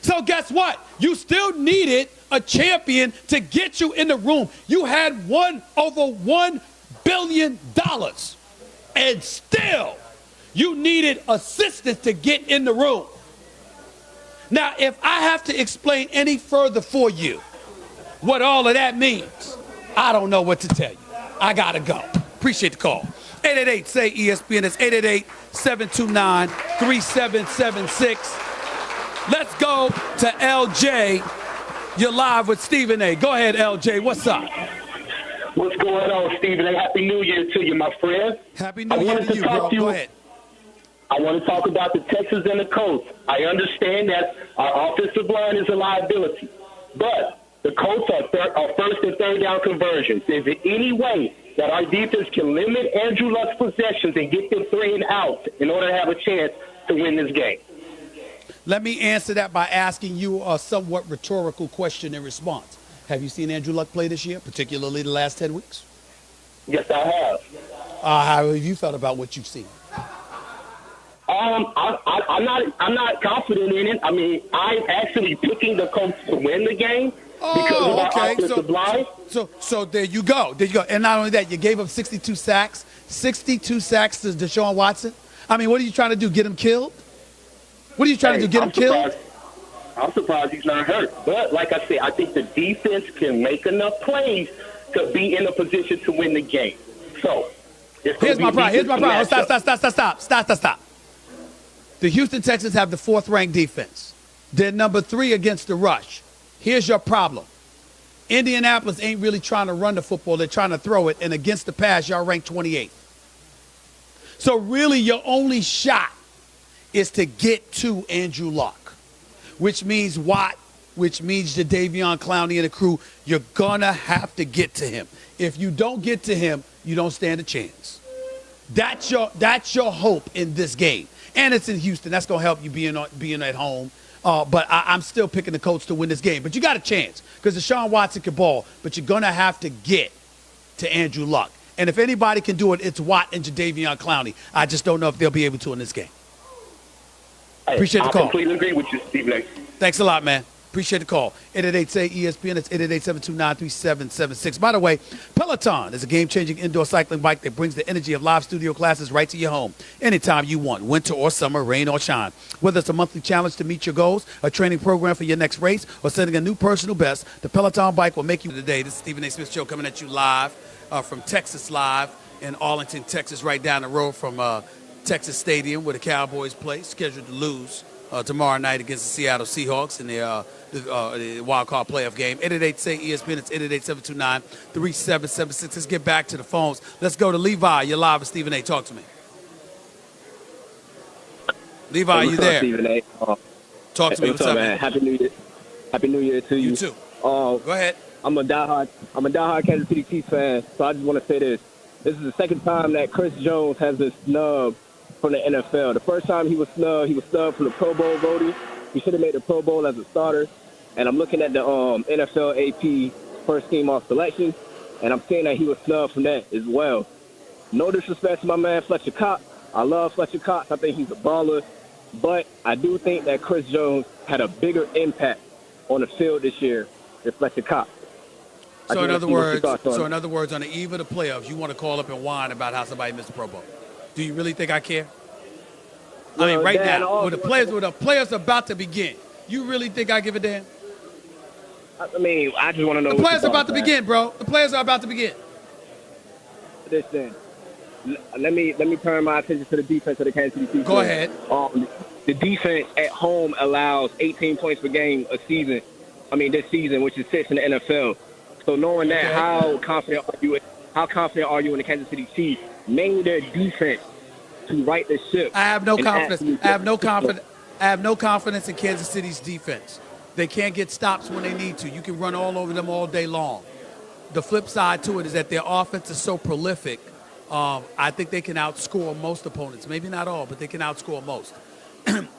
So guess what? You still needed a champion to get you in the room. You had over $1 billion, and still you needed assistance to get in the room. Now, if I have to explain any further for you what all of that means, I don't know what to tell you. I gotta go. Appreciate the call. 888-SAY-ESPN. It's 888-729-3776. Let's go to LJ. You're live with Stephen A. Go ahead, LJ. What's up? What's going on, Stephen A? Happy New Year to you, my friend. Happy New Year to you, bro. Go ahead. I want to talk about the Texans and the Colts. I understand that our offensive line is a liability, but the Colts are first and third down conversions. Is there any way that our defense can limit Andrew Luck's possessions and get them 3 and out in order to have a chance to win this game? Let me answer that by asking you a somewhat rhetorical question in response. Have you seen Andrew Luck play this year, particularly the last 10 weeks? Yes, I have. How have you felt about what you've seen? I'm not confident in it. I mean, I'm actually picking the Colts to win the game because of our offensive line. So there you go. There you go. And not only that, you gave up 62 sacks. 62 sacks to Deshaun Watson. I mean, what are you trying to do, get him killed? What are you trying to do, get him killed? I'm surprised he's not hurt. But like I said, I think the defense can make enough plays to be in a position to win the game. So here's my problem. Stop. The Houston Texans have the 4th-ranked defense. They're number 3 against the rush. Here's your problem. Indianapolis ain't really trying to run the football. They're trying to throw it. And against the pass, y'all ranked 28th. So really your only shot is to get to Andrew Luck, which means Watt, which means Jadeveon Clowney and the crew. You're going to have to get to him. If you don't get to him, you don't stand a chance. That's your hope in this game. And it's in Houston. That's going to help you being at home. But I'm still picking the Colts to win this game. But you got a chance because Deshaun Watson can ball. But you're going to have to get to Andrew Luck. And if anybody can do it, it's Watt and Jadeveon Clowney. I just don't know if they'll be able to in this game. Appreciate the call. I completely agree with you, Stephen A. Thanks a lot, man. Appreciate the call. 888-SAY-ESPN. It's 888-729-3776. By the way, Peloton is a game-changing indoor cycling bike that brings the energy of live studio classes right to your home anytime you want, winter or summer, rain or shine. Whether it's a monthly challenge to meet your goals, a training program for your next race, or setting a new personal best, the Peloton bike will make you today. This is Stephen A. Smith Show coming at you live from Texas Live in Arlington, Texas, right down the road from Texas Stadium where the Cowboys play, scheduled to lose tomorrow night against the Seattle Seahawks in the wild card playoff game. 888-SAY-ESPN. It's 888-729-3776. Let's get back to the phones. Let's go to Levi. You're live with Stephen A. Talk to me. Levi, are you there? Stephen A. Talk to me. What's up, man? Happy New Year. Happy New Year to you. You too. Go ahead. I'm a diehard Kansas City Chiefs fan, so I just want to say this. This is the second time that Chris Jones has been snubbed from the NFL. The first time he was snubbed from the Pro Bowl voting. He should have made the Pro Bowl as a starter. And I'm looking at the NFL AP first team off selection, and I'm seeing that he was snubbed from that as well. No disrespect to my man Fletcher Cox. I love Fletcher Cox. I think he's a baller. But I do think that Chris Jones had a bigger impact on the field this year than Fletcher Cox. So in other words, on the eve of the playoffs, you want to call up and whine about how somebody missed the Pro Bowl. Do you really think I care? I mean, right now, when the players are about to begin, you really think I give a damn? I mean, I just want to know. The players are about to begin, bro. The players are about to begin. Listen, let me turn my attention to the defense of the Kansas City Chiefs. Go ahead. The defense at home allows 18 points per game this season, which is 6th in the NFL. So knowing that, how confident are you in the Kansas City Chiefs, mainly their defense, to right the ship? I have no confidence. I have no confidence in Kansas City's defense. They can't get stops when they need to. You can run all over them all day long. The flip side to it is that their offense is so prolific. I think they can outscore most opponents. Maybe not all, but they can outscore most.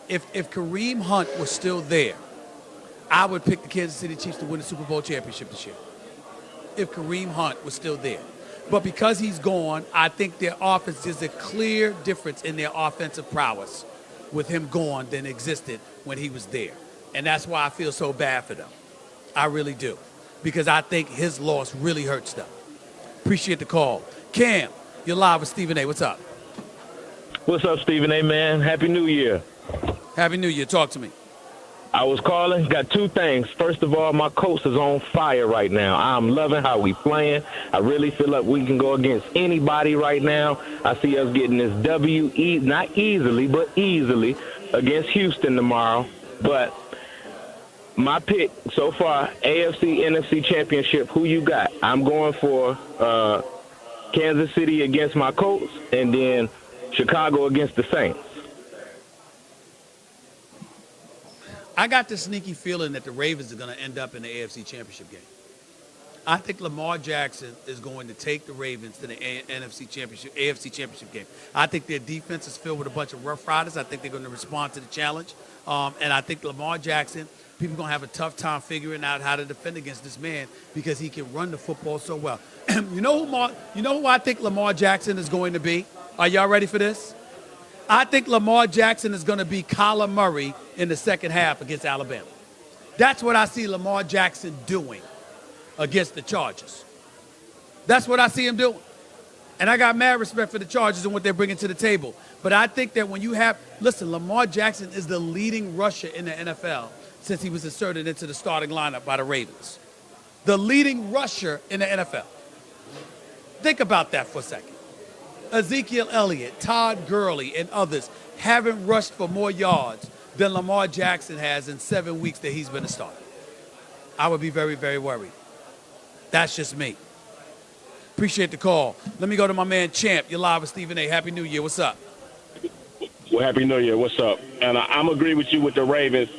If Kareem Hunt was still there, I would pick the Kansas City Chiefs to win the Super Bowl championship this year. If Kareem Hunt was still there. But because he's gone, I think their offense, there's a clear difference in their offensive prowess with him gone than existed when he was there. And that's why I feel so bad for them. I really do. Because I think his loss really hurts them. Appreciate the call. Cam, you're live with Stephen A. What's up? What's up, Stephen A., man? Happy New Year. Happy New Year. Talk to me. I was calling, got two things. First of all, my coach is on fire right now. I'm loving how we playing. I really feel like we can go against anybody right now. I see us getting this W, not easily, but easily, against Houston tomorrow. But my pick so far, AFC, NFC Championship, who you got? I'm going for Kansas City against my Colts, and then Chicago against the Saints. I got the sneaky feeling that the Ravens are going to end up in the AFC Championship game. I think Lamar Jackson is going to take the Ravens to the AFC Championship game. I think their defense is filled with a bunch of Rough Riders. I think they're going to respond to the challenge. And I think Lamar Jackson, people are going to have a tough time figuring out how to defend against this man because he can run the football so well. You know who I think Lamar Jackson is going to be? Are y'all ready for this? I think Lamar Jackson is going to be Kyler Murray in the second half against Alabama. That's what I see Lamar Jackson doing against the Chargers. That's what I see him doing. And I got mad respect for the Chargers and what they're bringing to the table. But I think that when you have, listen, Lamar Jackson is the leading rusher in the NFL since he was inserted into the starting lineup by the Ravens. The leading rusher in the NFL. Think about that for a second. Ezekiel Elliott, Todd Gurley, and others haven't rushed for more yards than Lamar Jackson has in 7 weeks that he's been a starter. I would be very, very worried. That's just me. Appreciate the call. Let me go to my man Champ. You're live with Stephen A. Happy New Year. What's up? Well, Happy New Year. What's up? And I'm agree with you with the Ravens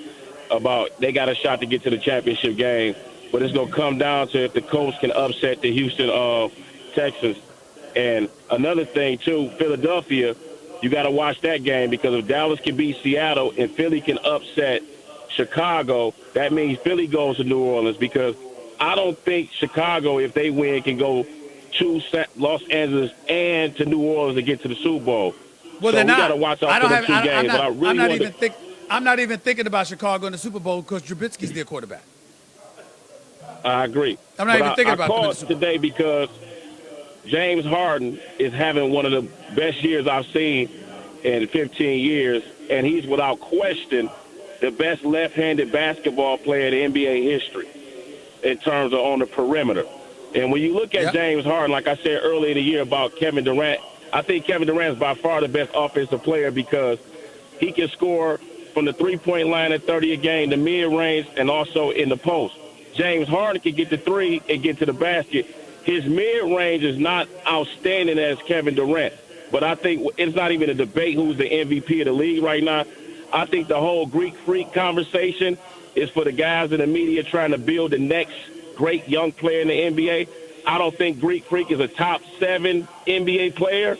about they got a shot to get to the championship game, but it's going to come down to if the Colts can upset the Houston Texans. And another thing, too, Philadelphia, you got to watch that game because if Dallas can beat Seattle and Philly can upset Chicago, that means Philly goes to New Orleans because I don't think Chicago, if they win, can go to Los Angeles and to New Orleans to get to the Super Bowl. Well, so they're not. We got to watch out for the two games. I'm not even thinking about Chicago in the Super Bowl because Trubisky's their quarterback. I agree. I'm not even thinking about them today because James Harden is having one of the best years I've seen in 15 years, and he's without question the best left-handed basketball player in NBA history in terms of on the perimeter. And when you look at James Harden, like I said earlier in the year about Kevin Durant, I think Kevin Durant is by far the best offensive player because he can score from the three-point line at 30 a game, the mid-range, and also in the post. James Harden can get the three and get to the basket. His mid-range is not outstanding as Kevin Durant, but I think it's not even a debate who's the MVP of the league right now. I think the whole Greek freak conversation is for the guys in the media trying to build the next great young player in the NBA. I don't think Greek freak is a top 7 NBA player,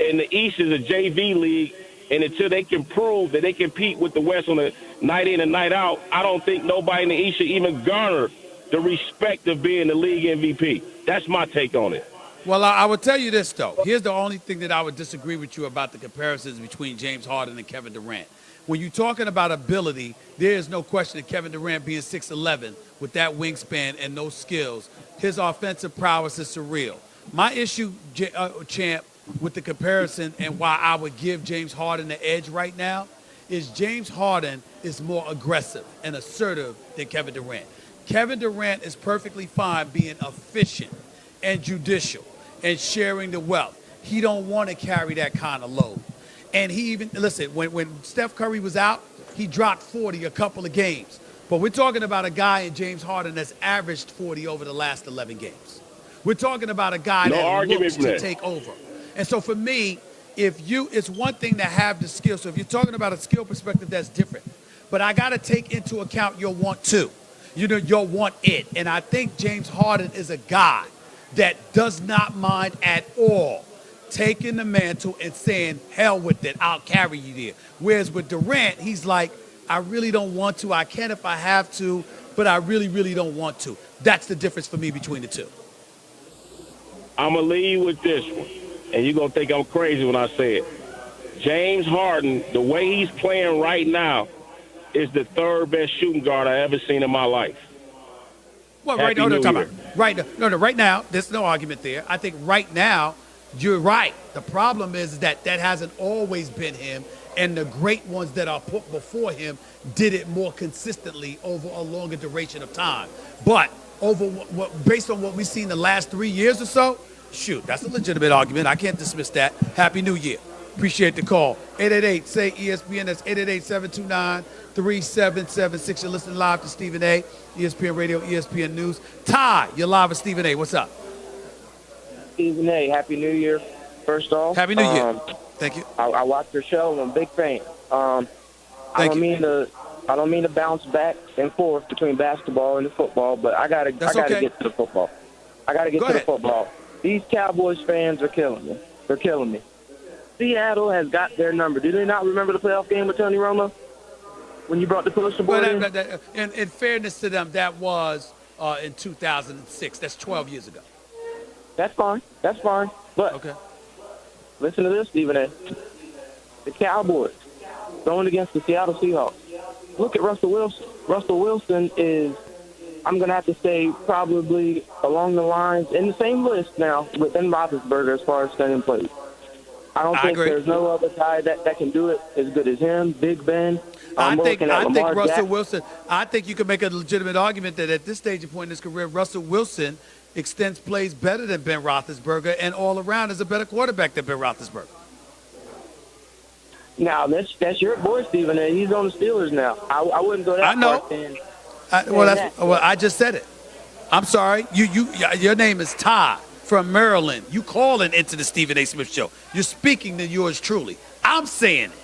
and the East is a JV league, and until they can prove that they compete with the West on a night in and night out, I don't think nobody in the East should even garner the respect of being the league MVP. That's my take on it. Well, I would tell you this, though. Here's the only thing that I would disagree with you about the comparisons between James Harden and Kevin Durant. When you're talking about ability, there is no question that Kevin Durant being 6'11", with that wingspan and those skills, his offensive prowess is surreal. My issue, Champ, with the comparison and why I would give James Harden the edge right now is James Harden is more aggressive and assertive than Kevin Durant. Kevin Durant is perfectly fine being efficient and judicial and sharing the wealth. He don't want to carry that kind of load. And he even, listen, when Steph Curry was out, he dropped 40 a couple of games. But we're talking about a guy in James Harden that's averaged 40 over the last 11 games. We're talking about a guy that looks to take over. And so for me, it's one thing to have the skill. So if you're talking about a skill perspective, that's different. But I got to take into account your want to. Your want it. And I think James Harden is a guy that does not mind at all taking the mantle and saying, hell with it, I'll carry you there. Whereas with Durant, he's like, I really don't want to. I can if I have to, but I really, really don't want to. That's the difference for me between the two. I'm going to leave with this one, and you're going to think I'm crazy when I say it. James Harden, the way he's playing right now, is the third best shooting guard I ever seen in my life. Well, Happy right, New talk Year. about right now, there's no argument there. I think right now, you're right. The problem is that hasn't always been him, and the great ones that are put before him did it more consistently over a longer duration of time. But based on what we've seen the last 3 years or so, shoot, that's a legitimate argument. I can't dismiss that. Happy New Year. Appreciate the call. 888-SAY-ESPN. That's 888-729-3776. You're listening live to Stephen A. ESPN Radio, ESPN News. Ty, you're live with Stephen A. What's up? Stephen A., Happy New Year, first off. Happy New Year. Thank you. I watched your show. I'm a big fan. I don't mean to bounce back and forth between basketball and the football, but I gotta get to the football. The football. These Cowboys fans are killing me. They're killing me. Seattle has got their number. Do they not remember the playoff game with Tony Romo when you brought the poster board in? In fairness to them, that was in 2006. That's 12 years ago. That's fine. But okay. Listen to this, Stephen A. The Cowboys going against the Seattle Seahawks. Look at Russell Wilson. Russell Wilson is, I'm going to have to say, probably along the lines, in the same list now with Ben Roethlisberger as far as staying plays. I don't think there's no other guy that can do it as good as him, Big Ben. I think Russell Wilson, I think you can make a legitimate argument that at this stage of point in his career, Russell Wilson extends plays better than Ben Roethlisberger and all around is a better quarterback than Ben Roethlisberger. Now, that's your boy, Stephen A. He's on the Steelers now. I wouldn't go that I know. far. I just said it. I'm sorry. Your name is Ty from Maryland. You calling into the Stephen A. Smith Show. You're speaking to yours truly. I'm saying it.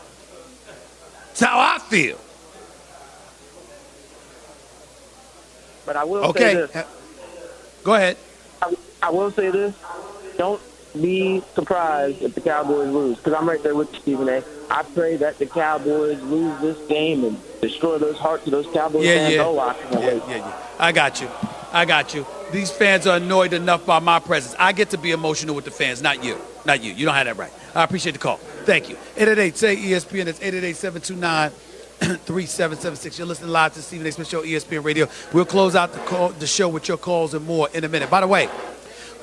It's how I feel. But I will say this. Go ahead. I will say this. Don't be surprised if the Cowboys lose, because I'm right there with you, Stephen A. I pray that the Cowboys lose this game and destroy those hearts of those Cowboys fans. Yeah. I got you. These fans are annoyed enough by my presence. I get to be emotional with the fans, not you. You don't have that right. I appreciate the call. Thank you. 888-SAY-ESPN. That's 888-729-3776. You're listening live to Stephen A. Smith Show, ESPN Radio. We'll close out the show with your calls and more in a minute. By the way,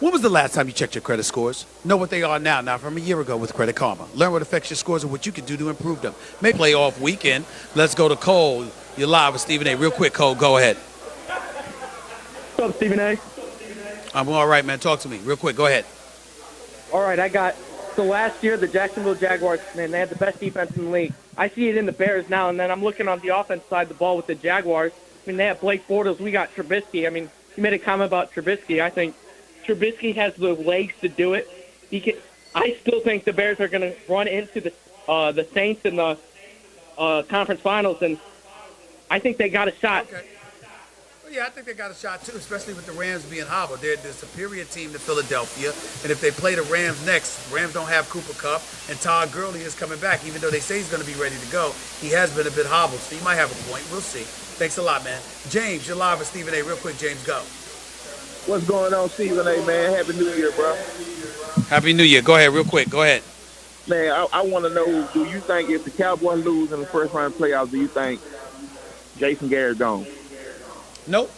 when was the last time you checked your credit scores? Know what they are now from a year ago with Credit Karma. Learn what affects your scores and what you can do to improve them. May playoff weekend. Let's go to Cole. You're live with Stephen A. Real quick, Cole, go ahead. What's up, Stephen A? I'm all right, man. Talk to me. Real quick, go ahead. All right, so last year, the Jacksonville Jaguars, man, they had the best defense in the league. I see it in the Bears now, and then I'm looking on the offense side of the ball with the Jaguars. I mean, they have Blake Bortles. We got Trubisky. I mean, you made a comment about Trubisky. I think Trubisky has the legs to do it. I still think the Bears are going to run into the Saints in the conference finals, and I think they got a shot. Okay. Well, yeah, I think they got a shot, too, especially with the Rams being hobbled. They're the superior team to Philadelphia, and if they play the Rams next, Rams don't have Cooper Kupp, and Todd Gurley is coming back. Even though they say he's going to be ready to go, he has been a bit hobbled, so you might have a point. We'll see. Thanks a lot, man. James, you're live with Stephen A. Real quick, James, go. What's going on, Stephen A., man? Happy New Year, bro. Happy New Year. Go ahead, real quick. Go ahead. Man, I want to know, do you think if the Cowboys lose in the first round playoffs, do you think Jason Garrett's gone? Nope.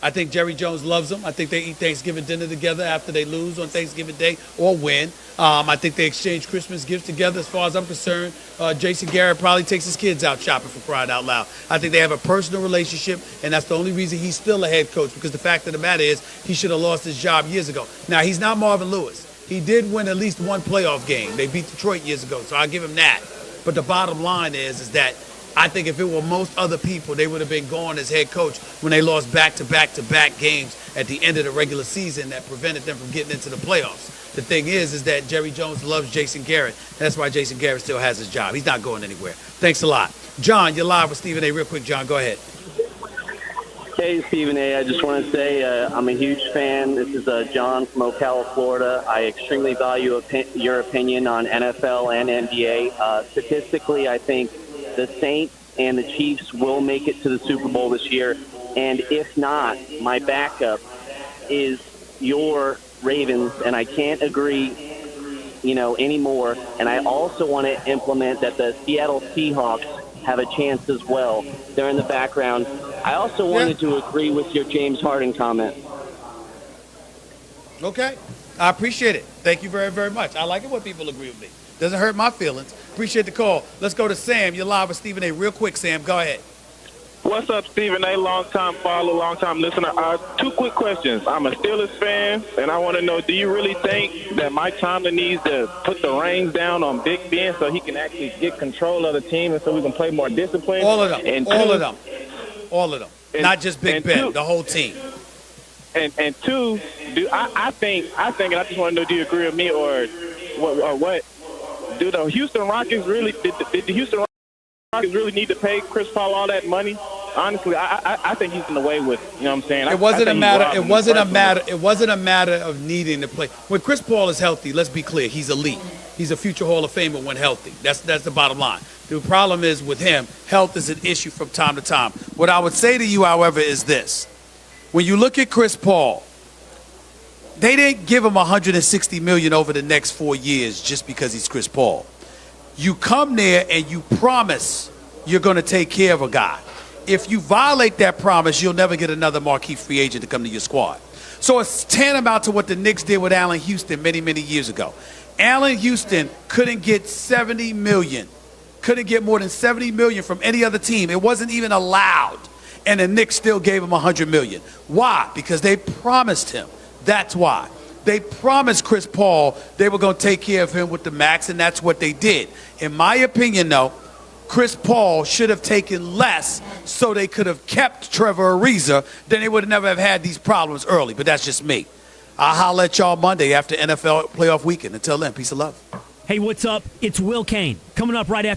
I think Jerry Jones loves them. I think they eat Thanksgiving dinner together after they lose on Thanksgiving Day or win. I think they exchange Christmas gifts together. As far as I'm concerned, Jason Garrett probably takes his kids out shopping, for crying out loud. I think they have a personal relationship, and that's the only reason he's still a head coach, because the fact of the matter is he should have lost his job years ago. Now, he's not Marvin Lewis. He did win at least one playoff game. They beat Detroit years ago, so I'll give him that. But the bottom line is that I think if it were most other people, they would have been gone as head coach when they lost back-to-back-to-back games at the end of the regular season that prevented them from getting into the playoffs. The thing is that Jerry Jones loves Jason Garrett. That's why Jason Garrett still has his job. He's not going anywhere. Thanks a lot. John, you're live with Stephen A. Real quick, John, go ahead. Hey, Stephen A. I just want to say I'm a huge fan. This is John from Ocala, Florida. I extremely value your opinion on NFL and NBA. Statistically, I think the Saints and the Chiefs will make it to the Super Bowl this year. And if not, my backup is your Ravens, and I can't agree, anymore. And I also want to implement that the Seattle Seahawks have a chance as well. They're in the background. I also wanted to agree with your James Harden comment. Okay. I appreciate it. Thank you very, very much. I like it when people agree with me. Doesn't hurt my feelings. Appreciate the call. Let's go to Sam. You're live with Stephen A. Real quick, Sam. Go ahead. What's up, Stephen A., long-time follower, long-time listener? Two quick questions. I'm a Steelers fan, and I want to know, do you really think that Mike Tomlin needs to put the reins down on Big Ben so he can actually get control of the team and so we can play more disciplined? All of them. And all two, of them. All of them. Not just Big Ben, the whole team. And two, I think, and I just want to know, do you agree with me or what? Do the Houston Rockets really did the Houston Rockets really need to pay Chris Paul all that money? Honestly, I think he's in the way with, you know what I'm saying? It wasn't a matter of needing to play. When Chris Paul is healthy, let's be clear, he's elite. He's a future Hall of Famer when healthy. That's the bottom line. The problem is with him, health is an issue from time to time. What I would say to you, however, is this. When you look at Chris Paul, they didn't give him $160 million over the next 4 years just because he's Chris Paul. You come there and you promise you're going to take care of a guy. If you violate that promise, you'll never get another marquee free agent to come to your squad. So it's tantamount to what the Knicks did with Allen Houston many, many years ago. Allen Houston couldn't get $70 million, couldn't get more than $70 million from any other team. It wasn't even allowed. And the Knicks still gave him $100 million. Why? Because they promised him. That's why. They promised Chris Paul they were going to take care of him with the max, and that's what they did. In my opinion, though, Chris Paul should have taken less so they could have kept Trevor Ariza. Then they would never have had these problems early. But that's just me. I'll holler at y'all Monday after NFL playoff weekend. Until then, peace of love. Hey, what's up? It's Will Kane. Coming up right after.